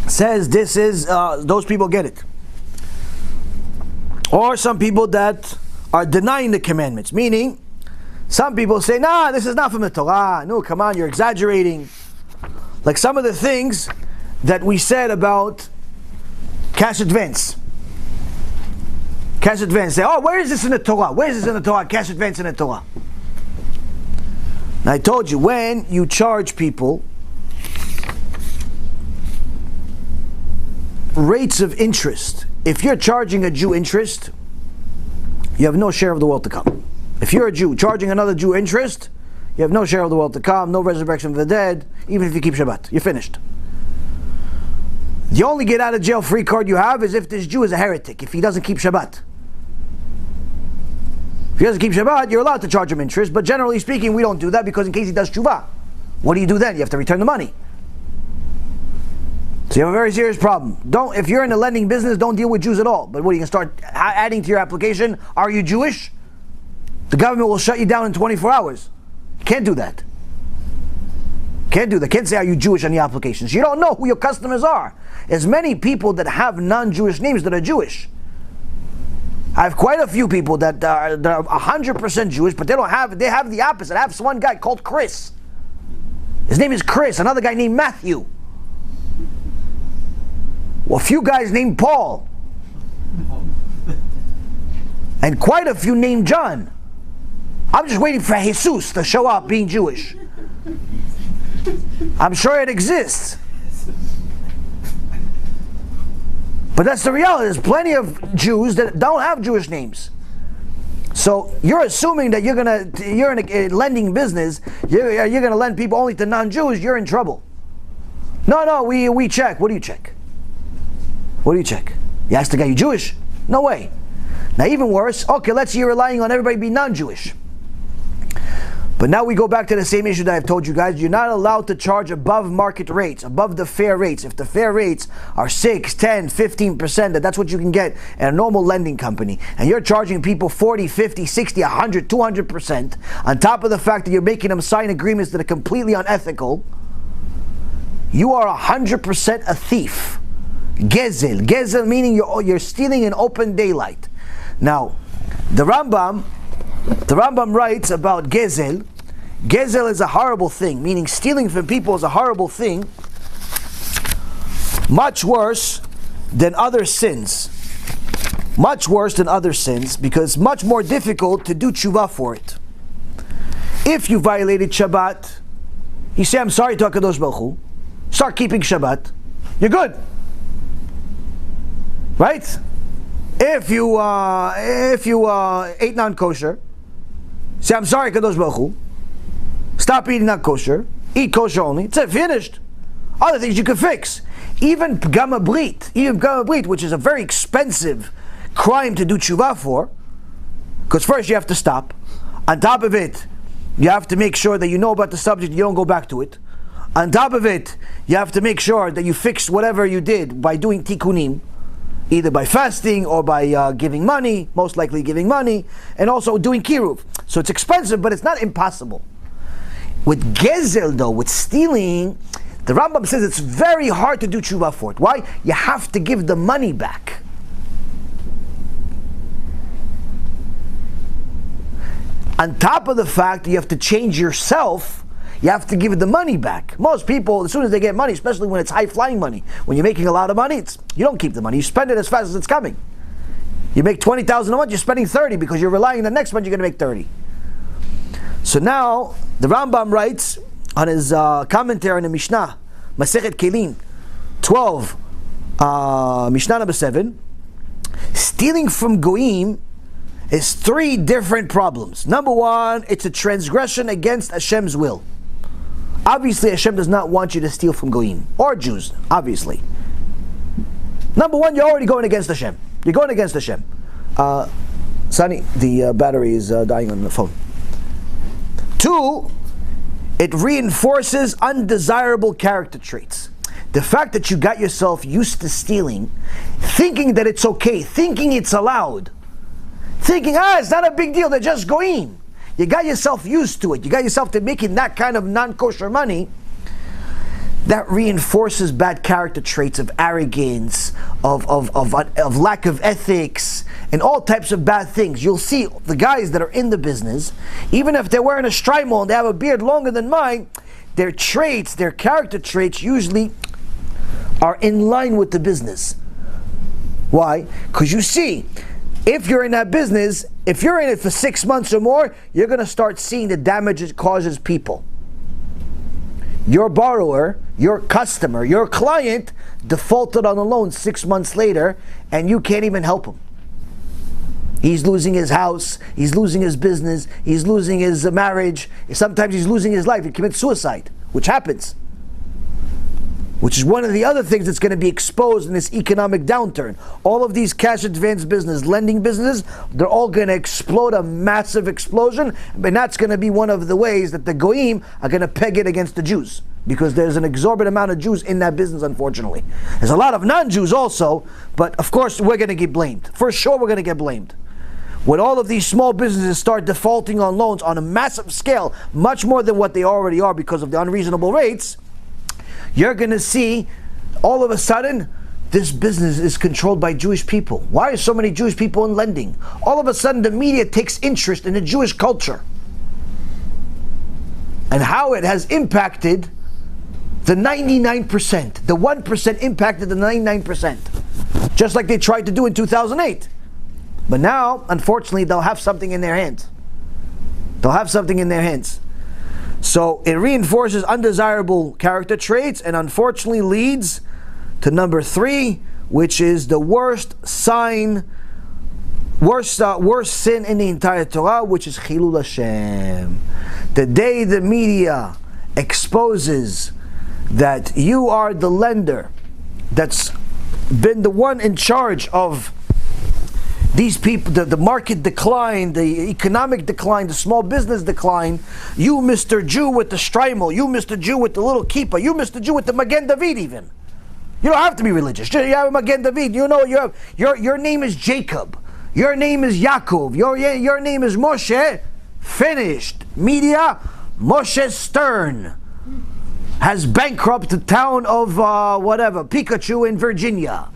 says this is, those people get it. Or some people that are denying the commandments, meaning, some people say, nah, this is not from the Torah. No, come on, you're exaggerating. Like some of the things that we said about cash advance. Cash advance. Say, oh, where is this in the Torah? Where is this in the Torah? Cash advance in the Torah. Now I told you, when you charge people rates of interest, if you're charging a Jew interest, you have no share of the world to come. If you're a Jew charging another Jew interest, you have no share of the world to come, no resurrection of the dead, even if you keep Shabbat. You're finished. The only get out of jail free card you have is if this Jew is a heretic, if he doesn't keep Shabbat. If he doesn't keep Shabbat, you're allowed to charge him interest, but generally speaking, we don't do that because in case he does TeShuva, what do you do then? You have to return the money. So you have a very serious problem. If you're in the lending business, don't deal with Jews at all. But what, you can start adding to your application, are you Jewish? The government will shut you down in 24 hours. You can't do that. Can't do that. Can't say, are you Jewish on the applications. You don't know who your customers are. There's many people that have non-Jewish names that are Jewish. I have quite a few people that are 100% Jewish, but they have the opposite. I have one guy called Chris. His name is Chris. Another guy named Matthew. Well, a few guys named Paul. And quite a few named John. I'm just waiting for Jesus to show up being Jewish. I'm sure it exists. But that's the reality. There's plenty of Jews that don't have Jewish names. So you're assuming that you're in a lending business, you're going to lend people only to non-Jews, you're in trouble. No, we check. What do you check? What do you check? You ask the guy, you Jewish? No way. Now even worse, okay, let's say you're relying on everybody to be non-Jewish. But now we go back to the same issue that I've told you guys. You're not allowed to charge above market rates, above the fair rates. If the fair rates are 6, 10, 15%, that's what you can get at a normal lending company. And you're charging people 40, 50, 60, 100, 200%, on top of the fact that you're making them sign agreements that are completely unethical, you are 100% a thief. Gezel. Gezel meaning you're stealing in open daylight. Now, the Rambam writes about Gezel. Gezel is a horrible thing, meaning stealing from people is a horrible thing, much worse than other sins. Much worse than other sins, because it's much more difficult to do tshuva for it. If you violated Shabbat, you say, I'm sorry to HaKadosh Baruch Hu, start keeping Shabbat, you're good. Right? If you ate non-kosher, say, I'm sorry, Kadosh Baruch Hu, stop eating non-kosher, eat kosher only, it's finished. Other things you can fix. Even Pgam HaBRIT, which is a very expensive crime to do tshuva for, because first you have to stop. On top of it, you have to make sure that you know about the subject, you don't go back to it. On top of it, you have to make sure that you fix whatever you did by doing tikkunim, either by fasting or by giving money, most likely giving money, and also doing kiruv. So it's expensive, but it's not impossible. With gezel though, with stealing, the Rambam says it's very hard to do tshuva for it. Why? You have to give the money back. On top of the fact that you have to change yourself, you have to give the money back. Most people, as soon as they get money, especially when it's high-flying money, when you're making a lot of money, you don't keep the money. You spend it as fast as it's coming. You make $20,000 a month, you're spending 30 because you're relying on the next month you're going to make 30. So now, the Rambam writes on his commentary on the Mishnah, Masechet Kelim, 12, Mishnah number 7, stealing from Goyim is 3 different problems. Number 1, it's a transgression against Hashem's will. Obviously, Hashem does not want you to steal from Goyim, or Jews, obviously. Number 1, you're already going against Hashem. You're going against Hashem. Sonny, the battery is dying on the phone. 2, it reinforces undesirable character traits. The fact that you got yourself used to stealing, thinking that it's okay, thinking it's allowed, thinking, it's not a big deal, they're just goyim. You got yourself used to it. You got yourself to making that kind of non-kosher money. That reinforces bad character traits of arrogance, of lack of ethics, and all types of bad things. You'll see the guys that are in the business, even if they're wearing a shtreimel and they have a beard longer than mine, their traits, their character traits usually are in line with the business. Why? Because you see, if you're in that business, if you're in it for 6 months or more, you're going to start seeing the damage it causes people. Your borrower, your customer, your client defaulted on a loan 6 months later, and you can't even help him. He's losing his house, he's losing his business, he's losing his marriage, sometimes he's losing his life, he commits suicide, which happens. Which is one of the other things that's going to be exposed in this economic downturn. All of these cash advance business, lending businesses, they're all going to explode, a massive explosion, and that's going to be one of the ways that the Goyim are going to peg it against the Jews. Because there's an exorbitant amount of Jews in that business, unfortunately. There's a lot of non-Jews also, but of course we're going to get blamed. For sure we're going to get blamed. When all of these small businesses start defaulting on loans on a massive scale, much more than what they already are because of the unreasonable rates, you're going to see all of a sudden this business is controlled by Jewish people. Why are so many Jewish people in lending? All of a sudden the media takes interest in the Jewish culture and how it has impacted the 99%. The 1% impacted the 99%, just like they tried to do in 2008. But now, unfortunately, they'll have something in their hands. They'll have something in their hands. So it reinforces undesirable character traits and unfortunately leads to number 3, which is the worst sign, worst sin in the entire Torah, which is Chilul Hashem. The day the media exposes that you are the lender that's been the one in charge of these people, the market decline, the economic decline, the small business decline, you Mr. Jew with the shtreimel, you Mr. Jew with the little kippah, you Mr. Jew with the Magen David even. You don't have to be religious. You have a Magen David. You know your name is Jacob. Your name is Yaakov. Your name is Moshe. Finished. Media, Moshe Stern has bankrupted the town of Pikachu in Virginia.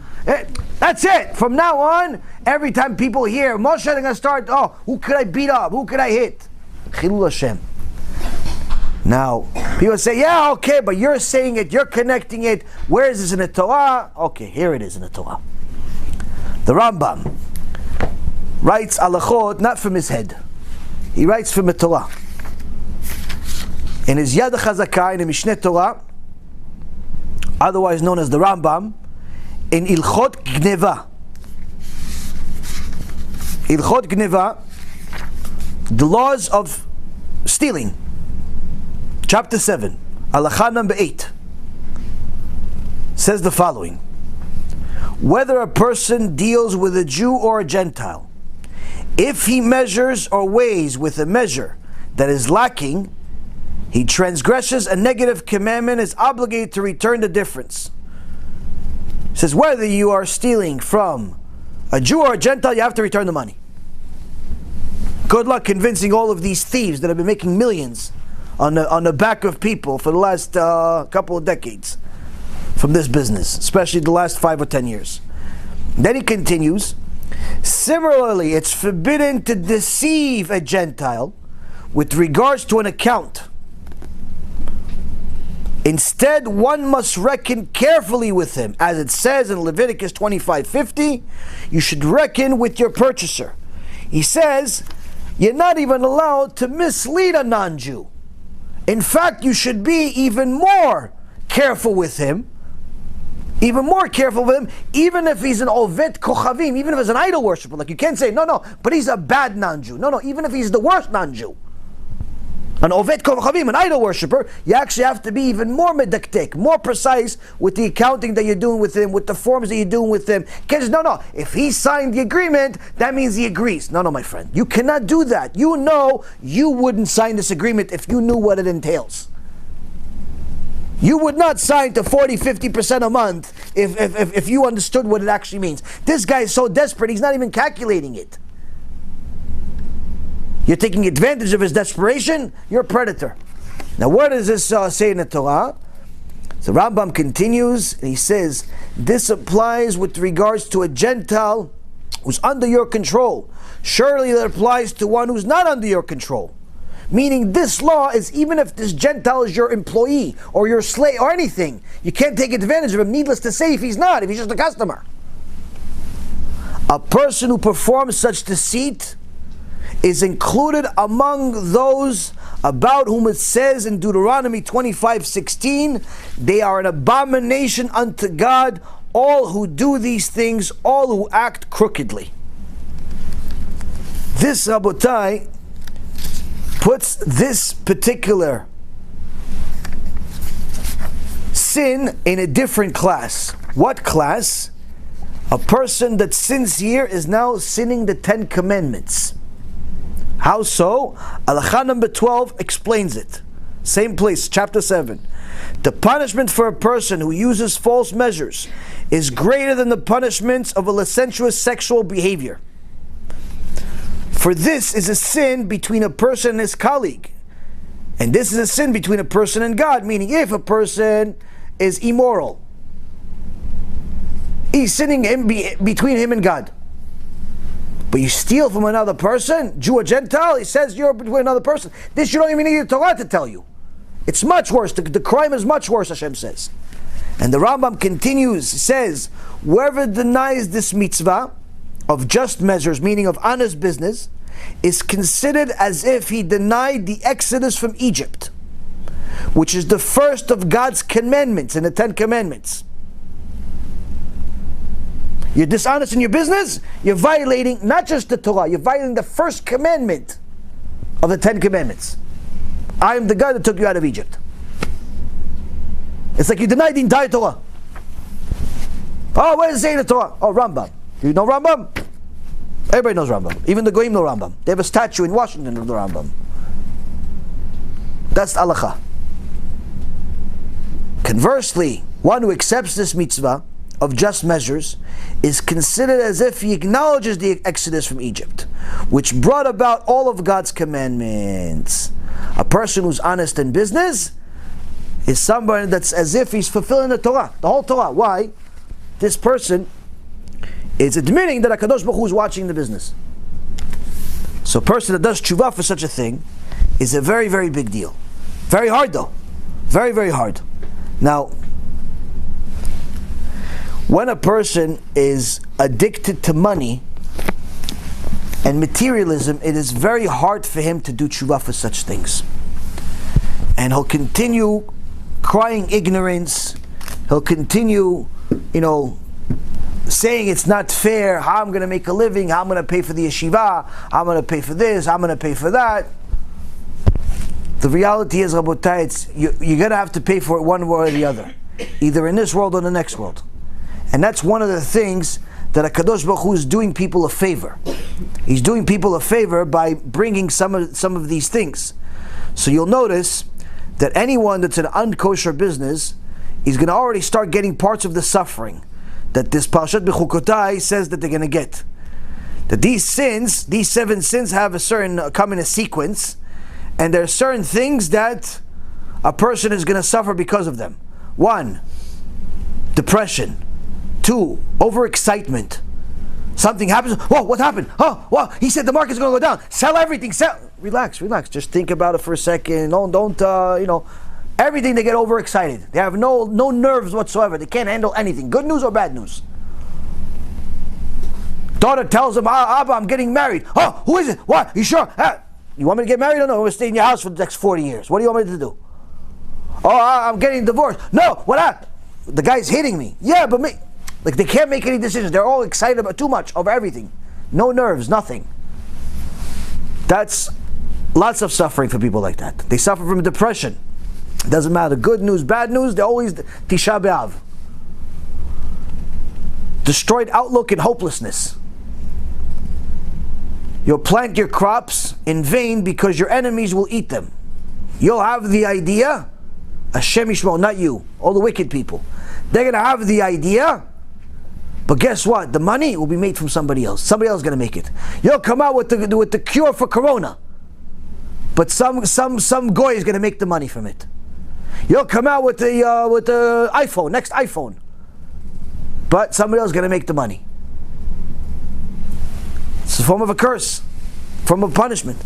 That's it. From now on, every time people hear Moshe, they're going to start, who could I beat up? Who could I hit? Chilul Hashem. Now, people say, yeah, okay, but you're saying it, you're connecting it. Where is this in the Torah? Okay, here it is in the Torah. The Rambam writes alachot, not from his head. He writes from the Torah. In his Yad HaChazakah, in the Mishneh Torah, otherwise known as the Rambam, in Ilchot Gneva. Ilchot Gneva, the laws of stealing. Chapter 7, Halacha number 8, says the following: whether a person deals with a Jew or a Gentile, if he measures or weighs with a measure that is lacking, he transgresses a negative commandment, is obligated to return the difference. It says whether you are stealing from a Jew or a Gentile, you have to return the money. Good luck convincing all of these thieves that have been making millions on the back of people for the last couple of decades from this business, especially the last 5 or 10 years. Then he continues, similarly, it's forbidden to deceive a Gentile with regards to an account. Instead, one must reckon carefully with him. As it says in Leviticus 25:50, you should reckon with your purchaser. He says, you're not even allowed to mislead a non-Jew. In fact, you should be even more careful with him. Even more careful with him, even if he's an Ovet Kochavim, even if he's an idol worshiper. Like you can't say, no, but he's a bad non-Jew. No, even if he's the worst non-Jew. An Ovet Kochavim, an idol worshiper, you actually have to be even more medaktek, more precise with the accounting that you're doing with him, with the forms that you're doing with him. Because if he signed the agreement, that means he agrees. No, my friend, you cannot do that. You know you wouldn't sign this agreement if you knew what it entails. You would not sign to 40-50% a month if you understood what it actually means. This guy is so desperate, he's not even calculating it. You're taking advantage of his desperation, you're a predator. Now what does this say in the Torah? So Rambam continues, and he says, this applies with regards to a Gentile who's under your control. Surely that applies to one who's not under your control. Meaning this law is even if this Gentile is your employee or your slave or anything, you can't take advantage of him, needless to say if he's just a customer. A person who performs such deceit is included among those about whom it says in Deuteronomy 25:16, they are an abomination unto God, all who do these things, all who act crookedly. This, Rabotai, puts this particular sin in a different class. What class? A person that sins here is now sinning the 10 Commandments. How so? Halakha number 12 explains it. Same place, chapter 7. The punishment for a person who uses false measures is greater than the punishments of a licentious sexual behavior. For this is a sin between a person and his colleague. And this is a sin between a person and God, meaning if a person is immoral, he's sinning between him and God. But you steal from another person, Jew or Gentile, he says you're between another person. This you don't even need the Torah to tell you. It's much worse. The crime is much worse, Hashem says. And the Rambam continues, says, whoever denies this mitzvah of just measures, meaning of honest business, is considered as if he denied the exodus from Egypt, which is the first of God's commandments in the 10 Commandments. You're dishonest in your business, you're violating not just the Torah, you're violating the first commandment of the 10 Commandments. I am the God that took you out of Egypt. It's like you denied the entire Torah. Oh, where does it say in the Torah? Oh, Rambam. Do you know Rambam? Everybody knows Rambam. Even the Goyim know Rambam. They have a statue in Washington of the Rambam. That's halakha. Conversely, one who accepts this mitzvah of just measures is considered as if he acknowledges the exodus from Egypt, which brought about all of God's commandments. A person who's honest in business is somebody that's as if he's fulfilling the Torah, the whole Torah. Why? This person is admitting that HaKadosh Baruch Hu is watching the business. So a person that does TeShuva for such a thing is a very, very big deal. Very hard though. Very, very hard. Now, when a person is addicted to money and materialism, it is very hard for him to do TeShuva for such things. And he'll continue crying ignorance. He'll continue, saying it's not fair, how I'm going to make a living, how I'm going to pay for the yeshiva, how I'm going to pay for this, how I'm going to pay for that. The reality is, Rabotai, you're going to have to pay for it one way or the other, either in this world or the next world. And that's one of the things that HaKadosh Baruch Hu is doing people a favor. He's doing people a favor by bringing some of these things. So you'll notice that anyone that's in unkosher business is going to already start getting parts of the suffering that this Parashat Bechukotai says that they're going to get. That these sins, these 7 sins have a certain, come in a sequence, and there are certain things that a person is going to suffer because of them. 1, depression. 2, overexcitement. Something happens. Whoa, what happened? Oh, well, he said the market's going to go down. Sell everything. Sell. Relax. Just think about it for a second. Don't. Everything, they get overexcited. They have no nerves whatsoever. They can't handle anything. Good news or bad news. Daughter tells him, Abba, I'm getting married. Oh, who is it? What? You sure? You want me to get married or no? I'm going to stay in your house for the next 40 years. What do you want me to do? Oh, I'm getting divorced. No, what happened? The guy's hitting me. Yeah, but me. Like, they can't make any decisions. They're all excited about too much over everything. No nerves, nothing. That's lots of suffering for people like that. They suffer from depression. It doesn't matter. Good news, bad news, they're always Tisha B'Av. Destroyed outlook and hopelessness. You'll plant your crops in vain because your enemies will eat them. You'll have the idea, HaShem Yishmor, not you, all the wicked people. They're going to have the idea, but guess what? The money will be made from somebody else. Somebody else is going to make it. You'll come out with the cure for Corona, but some goy is going to make the money from it. You'll come out with the iPhone, next iPhone, but somebody else is going to make the money. It's a form of a curse, form of punishment.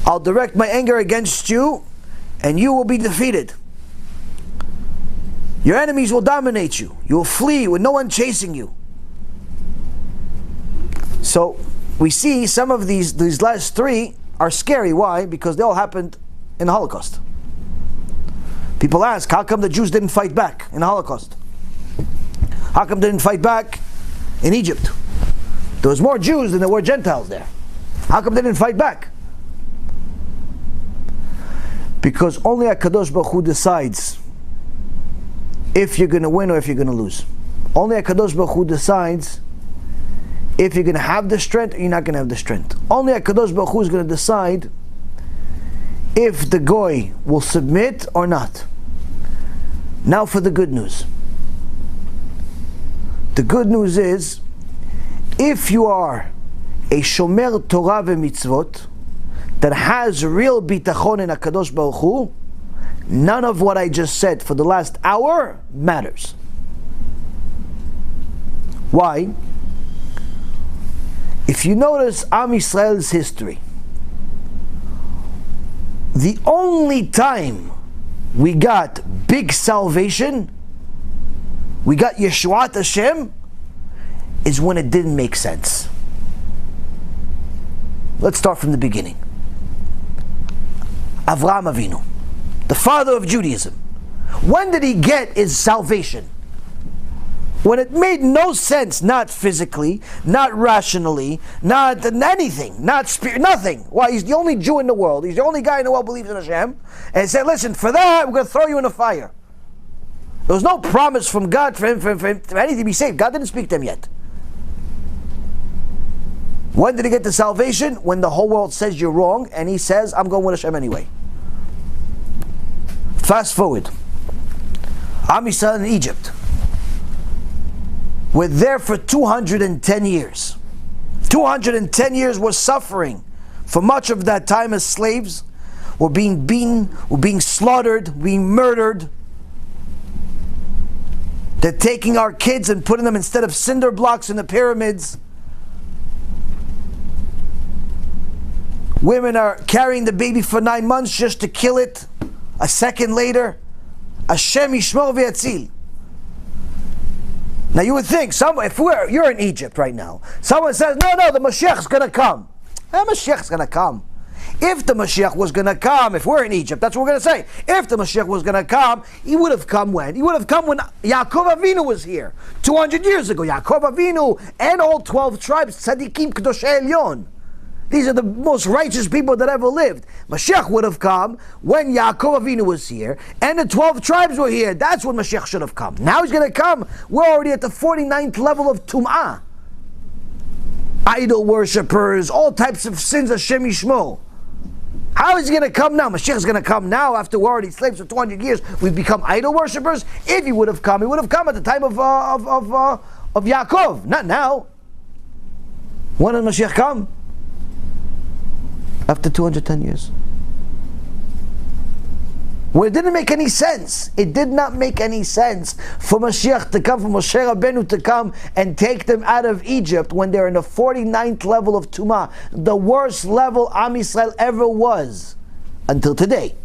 I'll direct my anger against you, and you will be defeated. Your enemies will dominate you. You will flee with no one chasing you. So we see some of these last three are scary. Why? Because they all happened in the Holocaust. People ask, how come the Jews didn't fight back in the Holocaust? How come they didn't fight back in Egypt? There was more Jews than there were Gentiles there. How come they didn't fight back? Because only HaKadosh Baruch Hu decides if you're going to win or if you're going to lose. Only HaKadosh Baruch Hu decides if you're going to have the strength or you're not going to have the strength. Only HaKadosh Baruch Hu is going to decide if the goy will submit or not. Now for the good news. The good news is, if you are a shomer Torah v'mitzvot that has real bitachon in HaKadosh Baruch Hu, none of what I just said for the last hour matters. Why? If you notice Am Yisrael's history, the only time we got big salvation, we got Yeshuat Hashem, is when it didn't make sense. Let's start from the beginning. Avraham Avinu, the father of Judaism. When did he get his salvation? When it made no sense, not physically, not rationally, not anything, not nothing. Why? He's the only Jew in the world. He's the only guy in the world who believes in Hashem. And he said, listen, for that, we're going to throw you in the fire. There was no promise from God for him anything to be saved. God didn't speak to him yet. When did he get the salvation? When the whole world says you're wrong, and he says, I'm going with Hashem anyway. Fast forward. Am Yisrael in Egypt. We're there for 210 years. 210 years we're suffering. For much of that time as slaves, we're being beaten, we're being slaughtered, being murdered. They're taking our kids and putting them instead of cinder blocks in the pyramids. Women are carrying the baby for 9 months just to kill it a second later. HaShem Yishmor v'yatzil. Now you would think, if you're in Egypt right now, someone says, no, the Mashiach's going to come. The Mashiach's going to come. If the Mashiach was going to come, if we're in Egypt, that's what we're going to say. If the Mashiach was going to come, he would have come when? He would have come when Yaakov Avinu was here. 200 years ago, Yaakov Avinu and all 12 tribes, Tzadikim Kedoshei Elyon. These are the most righteous people that ever lived. Mashiach would have come when Yaakov Avinu was here and the 12 tribes were here. That's when Mashiach should have come. Now he's going to come. We're already at the 49th level of Tum'ah. Idol worshippers, all types of sins, Hashem Yishmor. How is he going to come now? Mashiach is going to come now after we're already slaves for 200 years. We've become idol worshippers. If he would have come at the time of Yaakov, not now. When did Mashiach come? After 210 years. Where it didn't make any sense. It did not make any sense for Mashiach to come, for Moshe Rabbeinu to come and take them out of Egypt when they're in the 49th level of Tumah, the worst level Am Yisrael ever was until today.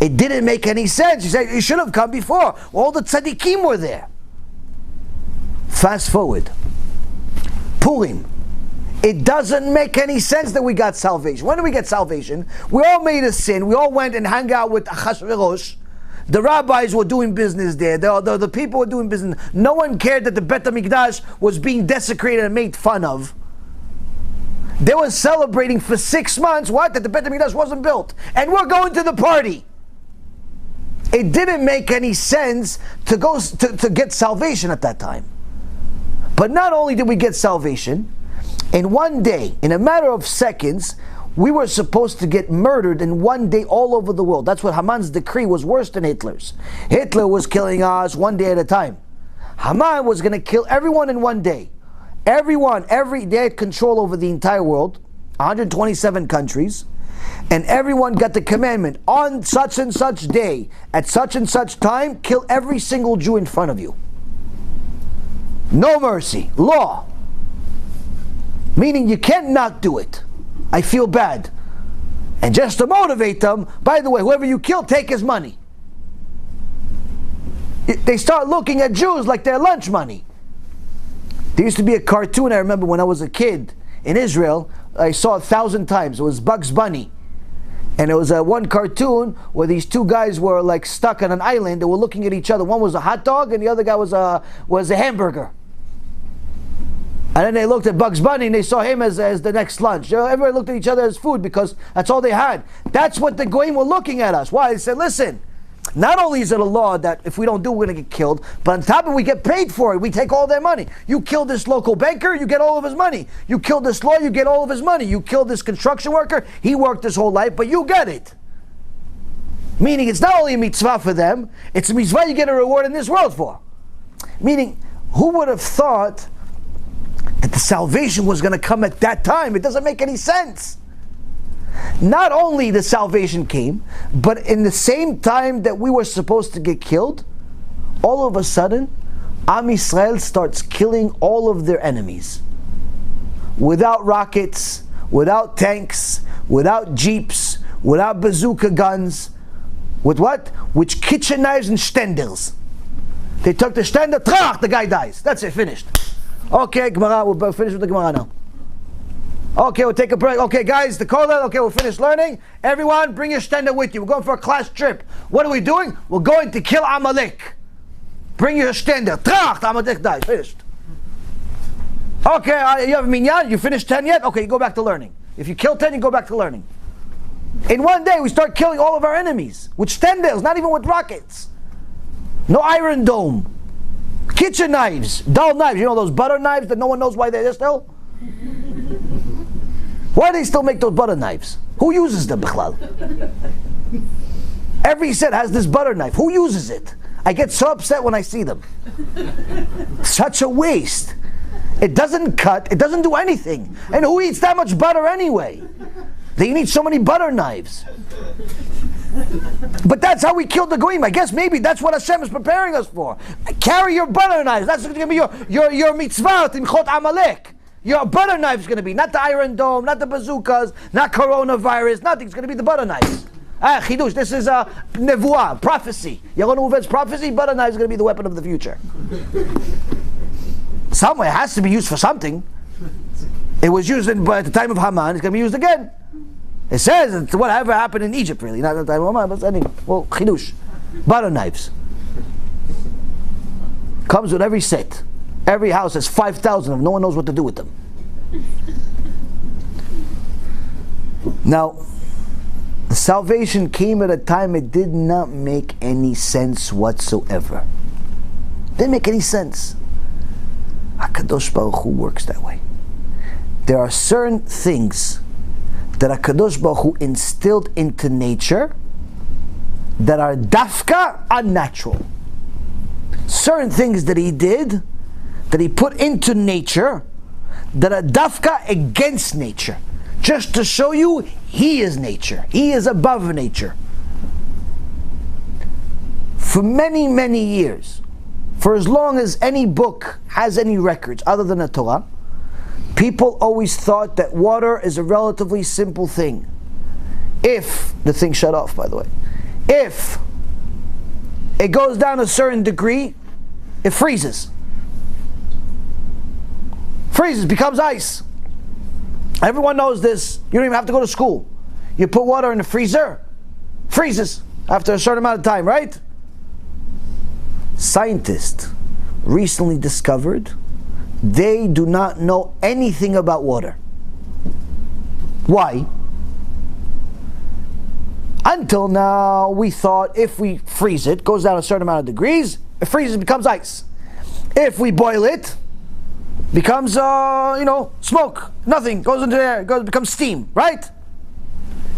It didn't make any sense. You said you should have come before. All the tzaddikim were there. Fast forward. Purim. It doesn't make any sense that we got salvation. When did we get salvation? We all made a sin. We all went and hung out with Achashverosh. The rabbis were doing business there. The people were doing business. No one cared that the Bet HaMikdash was being desecrated and made fun of. They were celebrating for 6 months, what? That the Bet HaMikdash wasn't built. And we're going to the party. It didn't make any sense to go to get salvation at that time. But not only did we get salvation, in one day, in a matter of seconds, we were supposed to get murdered in one day all over the world. That's what Haman's decree was, worse than Hitler's. Hitler was killing us one day at a time. Haman was going to kill everyone in one day. Everyone, they had control over the entire world, 127 countries, and everyone got the commandment, on such and such day, at such and such time, kill every single Jew in front of you. No mercy. Law. Meaning you can't not do it. I feel bad. And just to motivate them, by the way, whoever you kill, take his money. They start looking at Jews like their lunch money. There used to be a cartoon I remember when I was a kid in Israel. I saw 1,000 times. It was Bugs Bunny. And it was one cartoon where these two guys were like stuck on an island. They were looking at each other. One was a hot dog and the other guy was a hamburger. And then they looked at Bugs Bunny and they saw him as the next lunch. Everybody looked at each other as food because that's all they had. That's what the Goyim were looking at us. Why? They said, listen, not only is it a law that if we don't do it, we're going to get killed, but on top of it, we get paid for it. We take all their money. You kill this local banker, you get all of his money. You kill this lawyer, you get all of his money. You kill this construction worker, he worked his whole life, but you get it. Meaning it's not only a mitzvah for them, it's a mitzvah you get a reward in this world for. Meaning, who would have thought that the salvation was going to come at that time? It doesn't make any sense. Not only the salvation came, but in the same time that we were supposed to get killed, all of a sudden, Am Yisrael starts killing all of their enemies. Without rockets, without tanks, without jeeps, without bazooka guns. With what? With kitchen knives and stenders. They took the stender, trach, the guy dies. That's it, finished. Okay, Gemara, we'll finish with the Gemara now. Okay, we'll take a break. Okay, guys, the kollel. Okay, we'll finish learning. Everyone, bring your stender with you. We're going for a class trip. What are we doing? We're going to kill Amalek. Bring your stender. Trach, Amalek dies. Finished. Okay, you have a minyan? You finished 10 yet? Okay, you go back to learning. If you kill 10, you go back to learning. In one day, we start killing all of our enemies with stenders, not even with rockets. No Iron Dome. Kitchen knives, dull knives. You know those butter knives that no one knows why they're there still? Why do they still make those butter knives? Who uses them, Bichlal? Every set has this butter knife. Who uses it? I get so upset when I see them. Such a waste. It doesn't cut. It doesn't do anything. And who eats that much butter anyway? They need so many butter knives. But that's how we killed the Goyim. I guess maybe that's what Hashem is preparing us for. Carry your butter knives. That's going to be your mitzvah, Timchot Amalek. Your butter knife is going to be, not the Iron Dome, not the bazookas, not coronavirus, nothing. It's going to be the butter knives. Chidush, this is a nevuah, prophecy. Yaron Reuven's prophecy, butter knife is going to be the weapon of the future. Somewhere it has to be used for something. It was used at the time of Haman, it's going to be used again. It says it's whatever happened in Egypt, really, not at the time of Haman, but anyway. Well, chidush. Butter knives. Comes with every set. Every house has 5,000 of them. No one knows what to do with them. Now, the salvation came at a time it did not make any sense whatsoever. Didn't make any sense. HaKadosh Baruch Hu works that way. There are certain things that HaKadosh Baruch Hu instilled into nature that are dafka unnatural. Certain things that he did, that he put into nature, that are dafka against nature. Just to show you, he is nature. He is above nature. For many, many years, for as long as any book has any records other than the Torah, people always thought that water is a relatively simple thing. If the thing shut off, by the way, if it goes down a certain degree, it freezes. Freezes, becomes ice. Everyone knows this. You don't even have to go to school. You put water in the freezer, freezes after a certain amount of time, right? Scientists recently discovered they do not know anything about water. Why? Until now, we thought if we freeze it, goes down a certain amount of degrees, it freezes, becomes ice. If we boil it, becomes, smoke. Nothing, goes into the air, becomes steam, right?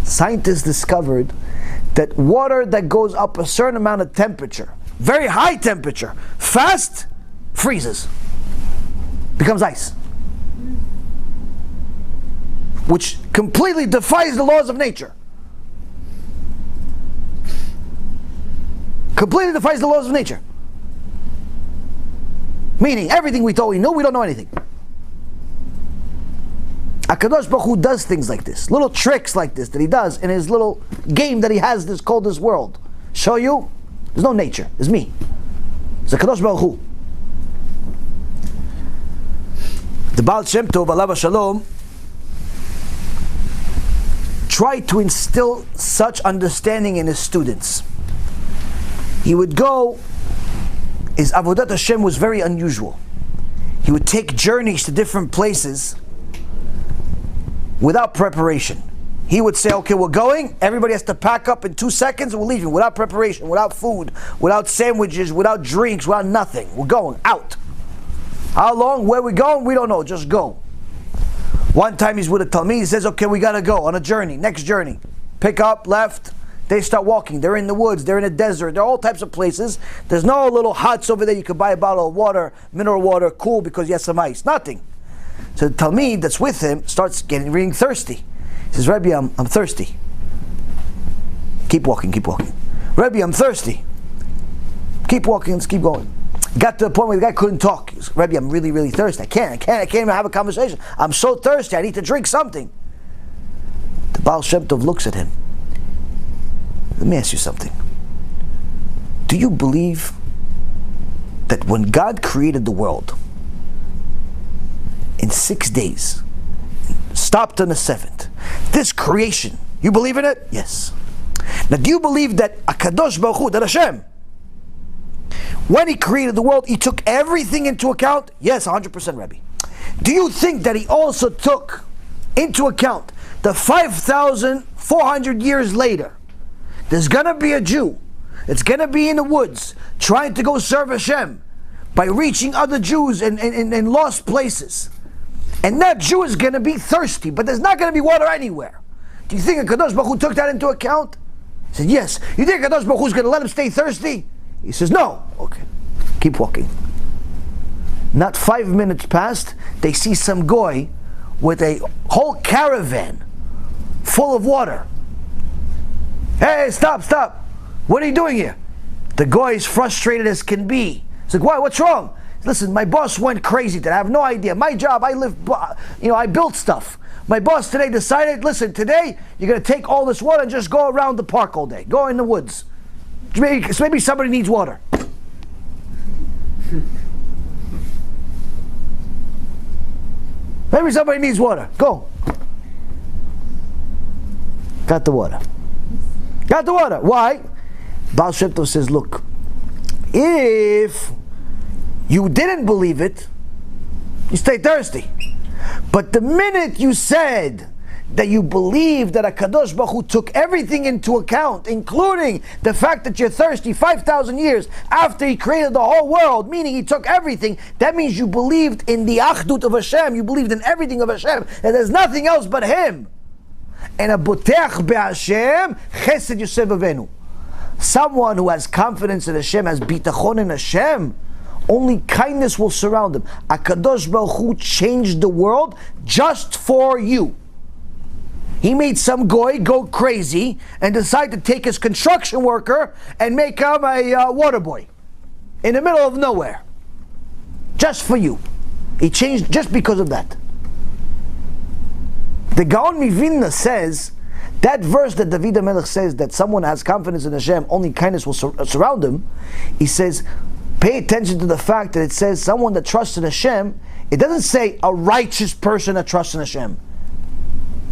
Scientists discovered that water that goes up a certain amount of temperature, very high temperature, fast, freezes. Becomes ice. Which completely defies the laws of nature. Completely defies the laws of nature. Meaning, everything we thought we knew, we don't know anything. HaKadosh Baruch Hu does things like this, little tricks like this that he does in his little game that he has this called this world. Show you, there's no nature, there's me. It's HaKadosh Baruch Hu. The Baal Shem Tov, Alav Shalom, tried to instill such understanding in his students. He would go, his Avodat Hashem was very unusual. He would take journeys to different places without preparation. He would say, okay, we're going, everybody has to pack up in 2 seconds and we're leaving without preparation, without food, without sandwiches, without drinks, without nothing. We're going out. How long, where we going, we don't know, just go. One time he's with a Talmid, he says, okay, we gotta go on a journey, next journey. Pick up, left, they start walking, they're in the woods, they're in a desert, there are all types of places. There's no little huts over there you could buy a bottle of water, mineral water, cool because you have some ice, nothing. So the Talmid that's with him starts getting thirsty. He says, Rabbi, I'm thirsty. Keep walking, keep walking. Rabbi, I'm thirsty. Keep walking, let's keep going. Got to the point where the guy couldn't talk. He goes, Rabbi, I'm really, really thirsty. I can't even have a conversation. I'm so thirsty, I need to drink something. The Baal Shem Tov looks at him. Let me ask you something. Do you believe that when God created the world in 6 days, stopped on the 7th, this creation, you believe in it? Yes. Now do you believe that HaKadosh Baruch Hu, that HaShem, when he created the world, he took everything into account? Yes, 100%, Rabbi. Do you think that he also took into account the 5,400 years later, there's going to be a Jew that's going to be in the woods trying to go serve Hashem by reaching other Jews in lost places. And that Jew is going to be thirsty, but there's not going to be water anywhere. Do you think HaKadosh Baruch Hu took that into account? He said, yes. You think HaKadosh Baruch Hu is going to let him stay thirsty? He says, no. Okay, keep walking. Not 5 minutes passed, they see some goy with a whole caravan full of water. Hey, stop. What are you doing here? The goy is frustrated as can be. He's like, why, what's wrong? Listen, my boss went crazy today. I have no idea. My job, I built stuff. My boss today decided, listen, today you're going to take all this water and just go around the park all day. Go in the woods. Maybe somebody needs water. Maybe somebody needs water. Go. Got the water. Why? Baal Shem Tov says, look, if you didn't believe it, you stay thirsty. But the minute you said that you believe that HaKadosh Baruch Hu took everything into account, including the fact that you're thirsty 5,000 years after he created the whole world, meaning he took everything, that means you believed in the Achdut of Hashem, you believed in everything of Hashem, and there's nothing else but Him. And a boteach be'Hashem, chesed yosef avenu. Someone who has confidence in Hashem, has bitachon in Hashem, only kindness will surround him. HaKadosh Baruch Hu changed the world just for you. He made some goy go crazy and decide to take his construction worker and make him a water boy in the middle of nowhere. Just for you. He changed just because of that. The Gaon Mivilna says, that verse that David HaMelech says that someone has confidence in Hashem, only kindness will surround him. He says, pay attention to the fact that it says someone that trusts in Hashem. It doesn't say a righteous person that trusts in Hashem.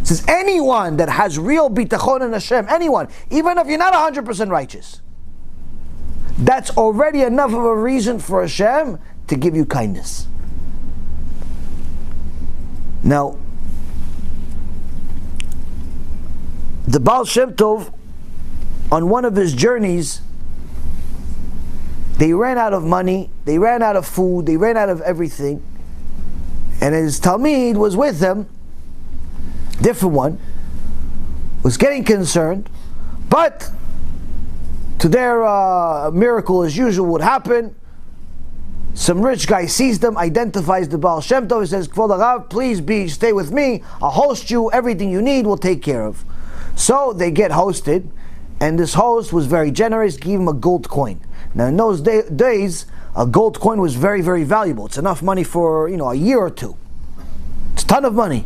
It says anyone that has real bitachon in Hashem, anyone, even if you're not 100% righteous. That's already enough of a reason for Hashem to give you kindness. Now, the Baal Shem Tov, on one of his journeys, they ran out of money, they ran out of food, they ran out of everything, and his Talmid was with them, different one, was getting concerned, but to their miracle as usual would happen. Some rich guy sees them, identifies the Baal Shem Tov, says, Kvod Harav, please stay with me, I'll host you, everything you need we'll take care of. So they get hosted, and this host was very generous, gave him a gold coin. Now in those days, a gold coin was very, very valuable. It's enough money for, a year or two. It's a ton of money.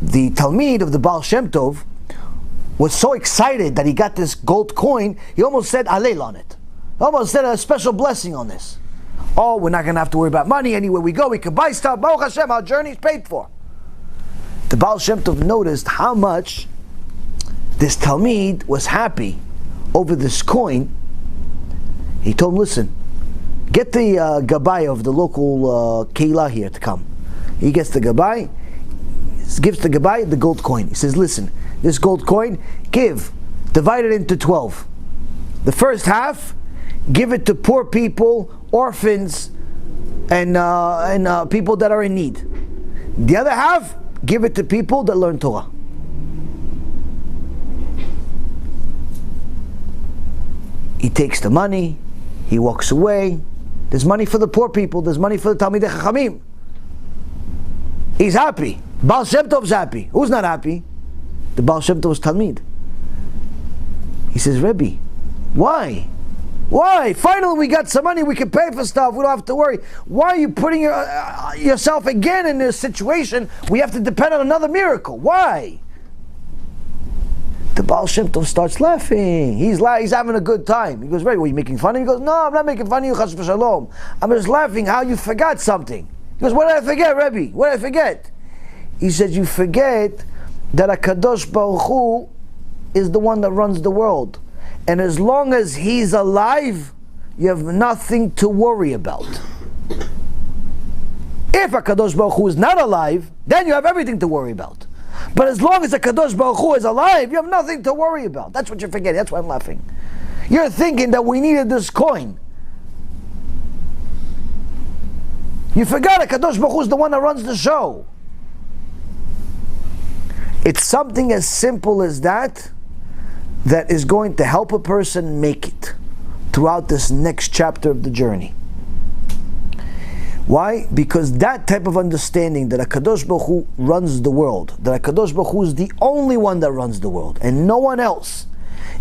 The Talmid of the Baal Shem Tov was so excited that he got this gold coin, he almost said Alel on it. He almost said a special blessing on this. Oh, we're not going to have to worry about money. Anywhere we go, we can buy stuff. Baruch Hashem, our journey is paid for. The Baal Shem Tov noticed how much this Talmid was happy over this coin. He told him, listen, get the Gabai of the local Keilah here to come. He gets the Gabai, gives the Gabai the gold coin. He says, listen, this gold coin, divide it into 12. The first half, give it to poor people, orphans, and people that are in need. The other half, give it to people that learn Torah. He takes the money, he walks away. There's money for the poor people, there's money for the Talmidei Chachamim. He's happy. Baal Shem Tov's happy. Who's not happy? The Baal Shem Tov's Talmid. He says, Rebbe, why? Why? Finally we got some money, we can pay for stuff, we don't have to worry. Why are you putting yourself again in this situation? We have to depend on another miracle. Why? The Baal Shem Tov starts laughing. He's having a good time. He goes, Rebbe, were you making fun of me? He goes, no, I'm not making fun of you, chas v'shalom. I'm just laughing how you forgot something. He goes, what did I forget, Rebbe? What did I forget? He says, you forget that HaKadosh Baruch Hu is the one that runs the world. And as long as He's alive, you have nothing to worry about. If HaKadosh Baruch Hu is not alive, then you have everything to worry about. But as long as HaKadosh Baruch Hu is alive, you have nothing to worry about. That's what you're forgetting. That's why I'm laughing. You're thinking that we needed this coin. You forgot HaKadosh Baruch Hu is the one that runs the show. It's something as simple as that is going to help a person make it throughout this next chapter of the journey. Why? Because that type of understanding that HaKadosh Baruch Hu runs the world, that HaKadosh Baruch Hu is the only one that runs the world, and no one else,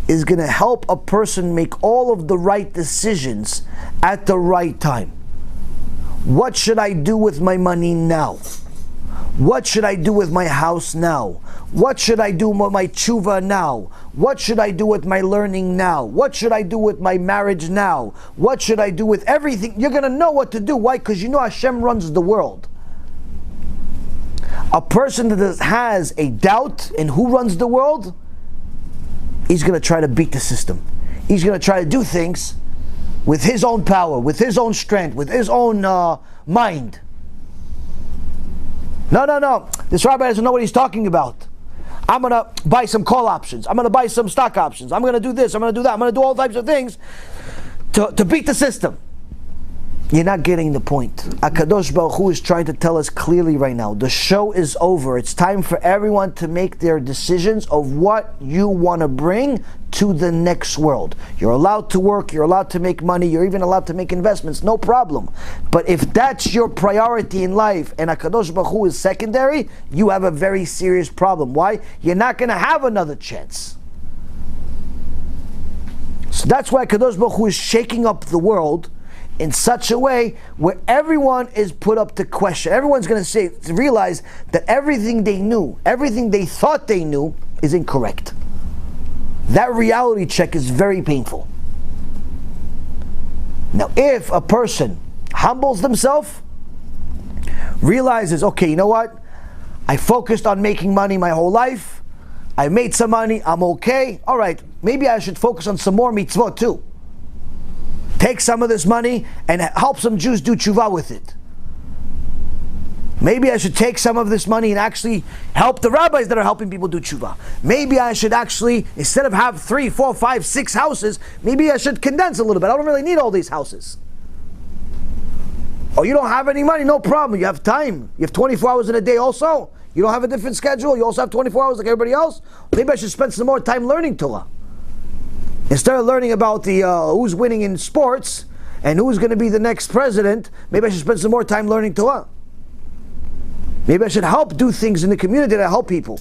is going to help a person make all of the right decisions at the right time. What should I do with my money now? What should I do with my house now? What should I do with my TeShuva now? What should I do with my learning now? What should I do with my marriage now? What should I do with everything? You're going to know what to do. Why? Because you know Hashem runs the world. A person that has a doubt in who runs the world, he's going to try to beat the system. He's going to try to do things with his own power, with his own strength, with his own mind. No. This rabbi doesn't know what he's talking about. I'm going to buy some call options. I'm going to buy some stock options. I'm going to do this. I'm going to do that. I'm going to do all types of things to beat the system. You're not getting the point. HaKadosh Baruch Hu is trying to tell us clearly right now. The show is over. It's time for everyone to make their decisions of what you want to bring to the next world. You're allowed to work, you're allowed to make money, you're even allowed to make investments, no problem. But if that's your priority in life and HaKadosh Baruch Hu is secondary, you have a very serious problem. Why? You're not going to have another chance. So that's why HaKadosh Baruch Hu is shaking up the world in such a way where everyone is put up to question. Everyone's going to realize that everything they knew, everything they thought they knew is incorrect. That reality check is very painful. Now, if a person humbles themselves, realizes, okay, you know what? I focused on making money my whole life. I made some money. I'm okay. All right, maybe I should focus on some more mitzvot too. Take some of this money and help some Jews do TeShuva with it. Maybe I should take some of this money and actually help the rabbis that are helping people do TeShuva. Maybe I should actually, instead of have 3, 4, 5, 6 houses, maybe I should condense a little bit. I don't really need all these houses. Oh, you don't have any money? No problem. You have time. You have 24 hours in a day also. You don't have a different schedule. You also have 24 hours like everybody else. Maybe I should spend some more time learning Torah. Instead of learning about the who's winning in sports and who's going to be the next president, maybe I should spend some more time learning Torah. Maybe I should help do things in the community that help people.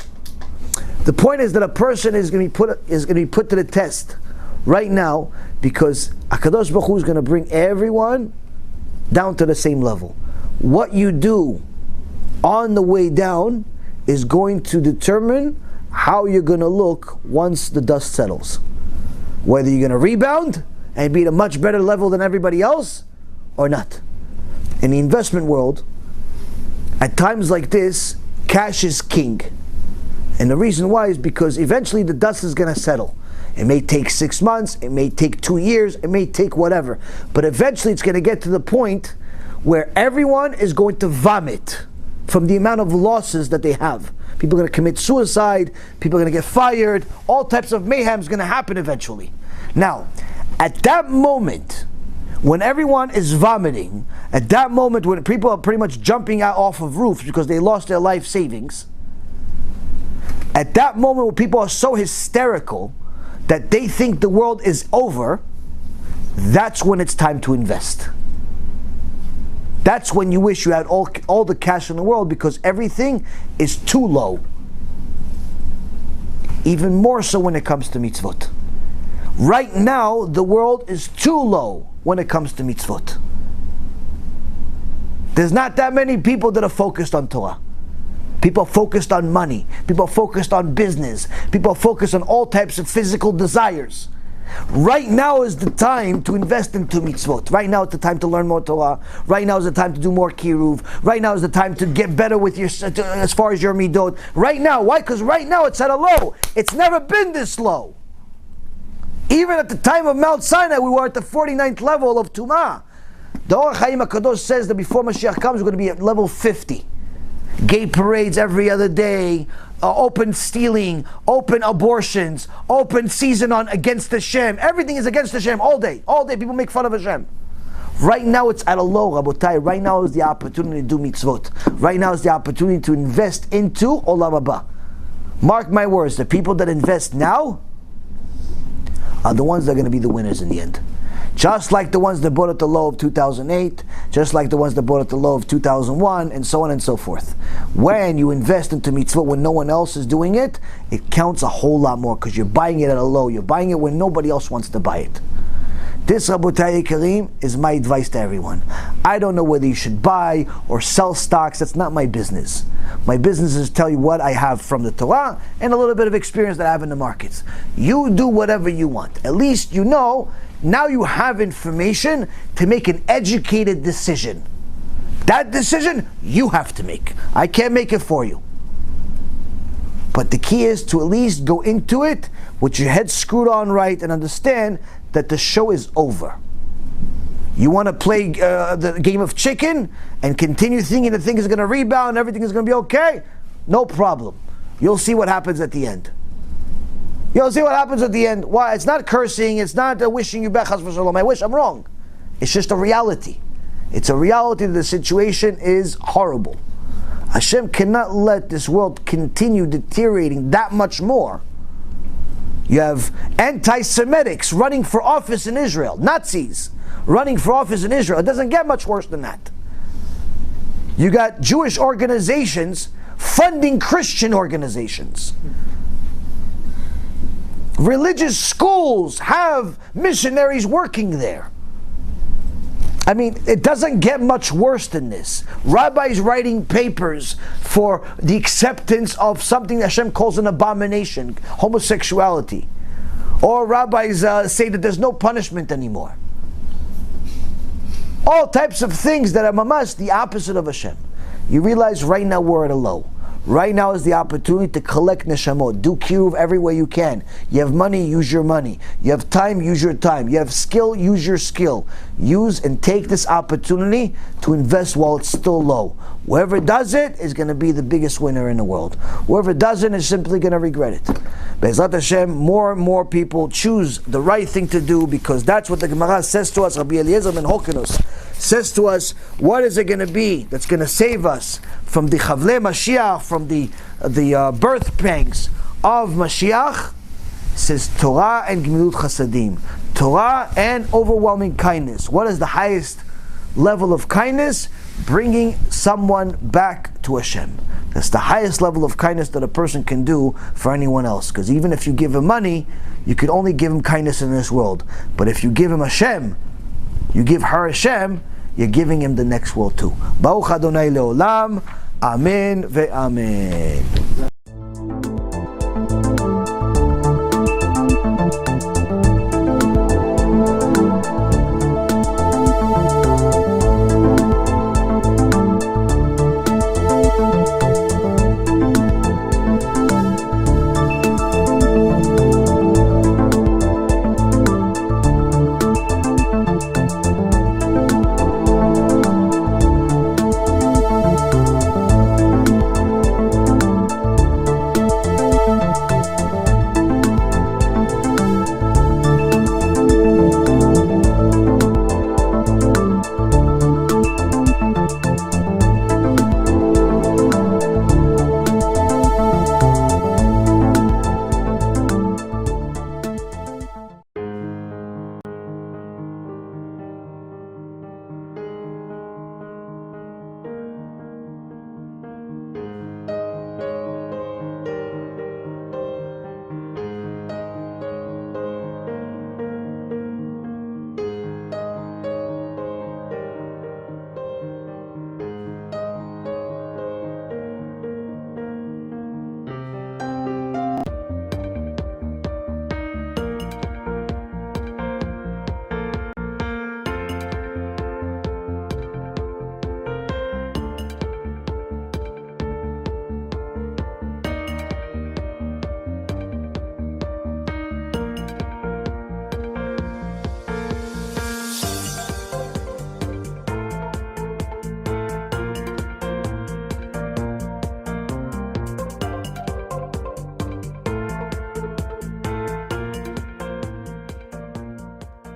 The point is that a person is going to be put to the test right now because HaKadosh Baruch Hu is going to bring everyone down to the same level. What you do on the way down is going to determine how you're going to look once the dust settles. Whether you're going to rebound and be at a much better level than everybody else or not. In the investment world, at times like this, cash is king. And the reason why is because eventually the dust is going to settle. It may take 6 months, it may take 2 years, it may take whatever. But eventually it's going to get to the point where everyone is going to vomit from the amount of losses that they have. People are going to commit suicide, people are going to get fired, all types of mayhem is going to happen eventually. Now, at that moment, when everyone is vomiting, at that moment when people are pretty much jumping out off of roofs because they lost their life savings, at that moment when people are so hysterical that they think the world is over, that's when it's time to invest. That's when you wish you had all the cash in the world because everything is too low. Even more so when it comes to mitzvot. Right now, the world is too low when it comes to mitzvot. There's not that many people that are focused on Torah. People are focused on money. People are focused on business. People are focused on all types of physical desires. Right now is the time to invest into mitzvot. Right now is the time to learn more Torah. Right now is the time to do more kiruv. Right now is the time to get better with your, as far as your midot. Right now, why? Because right now it's at a low. It's never been this low. Even at the time of Mount Sinai, we were at the 49th level of Tumah. The Or Chaim HaKadosh says that before Mashiach comes, we're going to be at level 50. Gay parades every other day, open stealing, open abortions, open season on against Hashem. Everything is against Hashem all day. All day people make fun of Hashem. Right now it's at a low, Rabotai. Right now is the opportunity to do mitzvot. Right now is the opportunity to invest into Olam HaBa. Mark my words, the people that invest now are the ones that are going to be the winners in the end. Just like the ones that bought at the low of 2008, just like the ones that bought at the low of 2001, and so on and so forth. When you invest into mitzvah when no one else is doing it, it counts a whole lot more because you're buying it at a low. You're buying it when nobody else wants to buy it. This, Rabotai Kareem, is my advice to everyone. I don't know whether you should buy or sell stocks. That's not my business. My business is to tell you what I have from the Torah and a little bit of experience that I have in the markets. You do whatever you want. At least you know, now you have information to make an educated decision. That decision you have to make. I can't make it for you. But the key is to at least go into it with your head screwed on right and understand that the show is over. You want to play the game of chicken and continue thinking the thing is going to rebound, everything is going to be okay? No problem. You'll see what happens at the end. You'll see what happens at the end. Why? It's not cursing, it's not wishing you back, chas v'shalom. I wish I'm wrong. It's just a reality. It's a reality that the situation is horrible. Hashem cannot let this world continue deteriorating that much more You have anti-Semitics running for office in Israel, Nazis running for office in Israel. It doesn't get much worse than that. You got Jewish organizations funding Christian organizations. Religious schools have missionaries working there. I mean, it doesn't get much worse than this. Rabbis writing papers for the acceptance of something that Hashem calls an abomination, homosexuality. Or rabbis say that there's no punishment anymore. All types of things that are mamas, the opposite of Hashem. You realize right now we're at a low. Right now is the opportunity to collect neshamot. Do kiruv every way you can. You have money, use your money. You have time, use your time. You have skill, use your skill. Use and take this opportunity to invest while it's still low. Whoever does it is going to be the biggest winner in the world. Whoever doesn't is simply going to regret it. Be'ezrat Hashem, more and more people choose the right thing to do, because that's what the Gemara says to us. Rabbi Eliezer ben Hokenos says to us, what is it going to be that's going to save us from the Chavle Mashiach, from the birth pangs of Mashiach? It says Torah and Gemilut Chasadim. Torah and overwhelming kindness. What is the highest level of kindness? Bringing someone back to Hashem. That's the highest level of kindness that a person can do for anyone else. Because even if you give him money, you could only give him kindness in this world. But if you give him Hashem, you give her Hashem, you're giving him the next world too. Baruch Adonai Leolam. Amen ve'amen.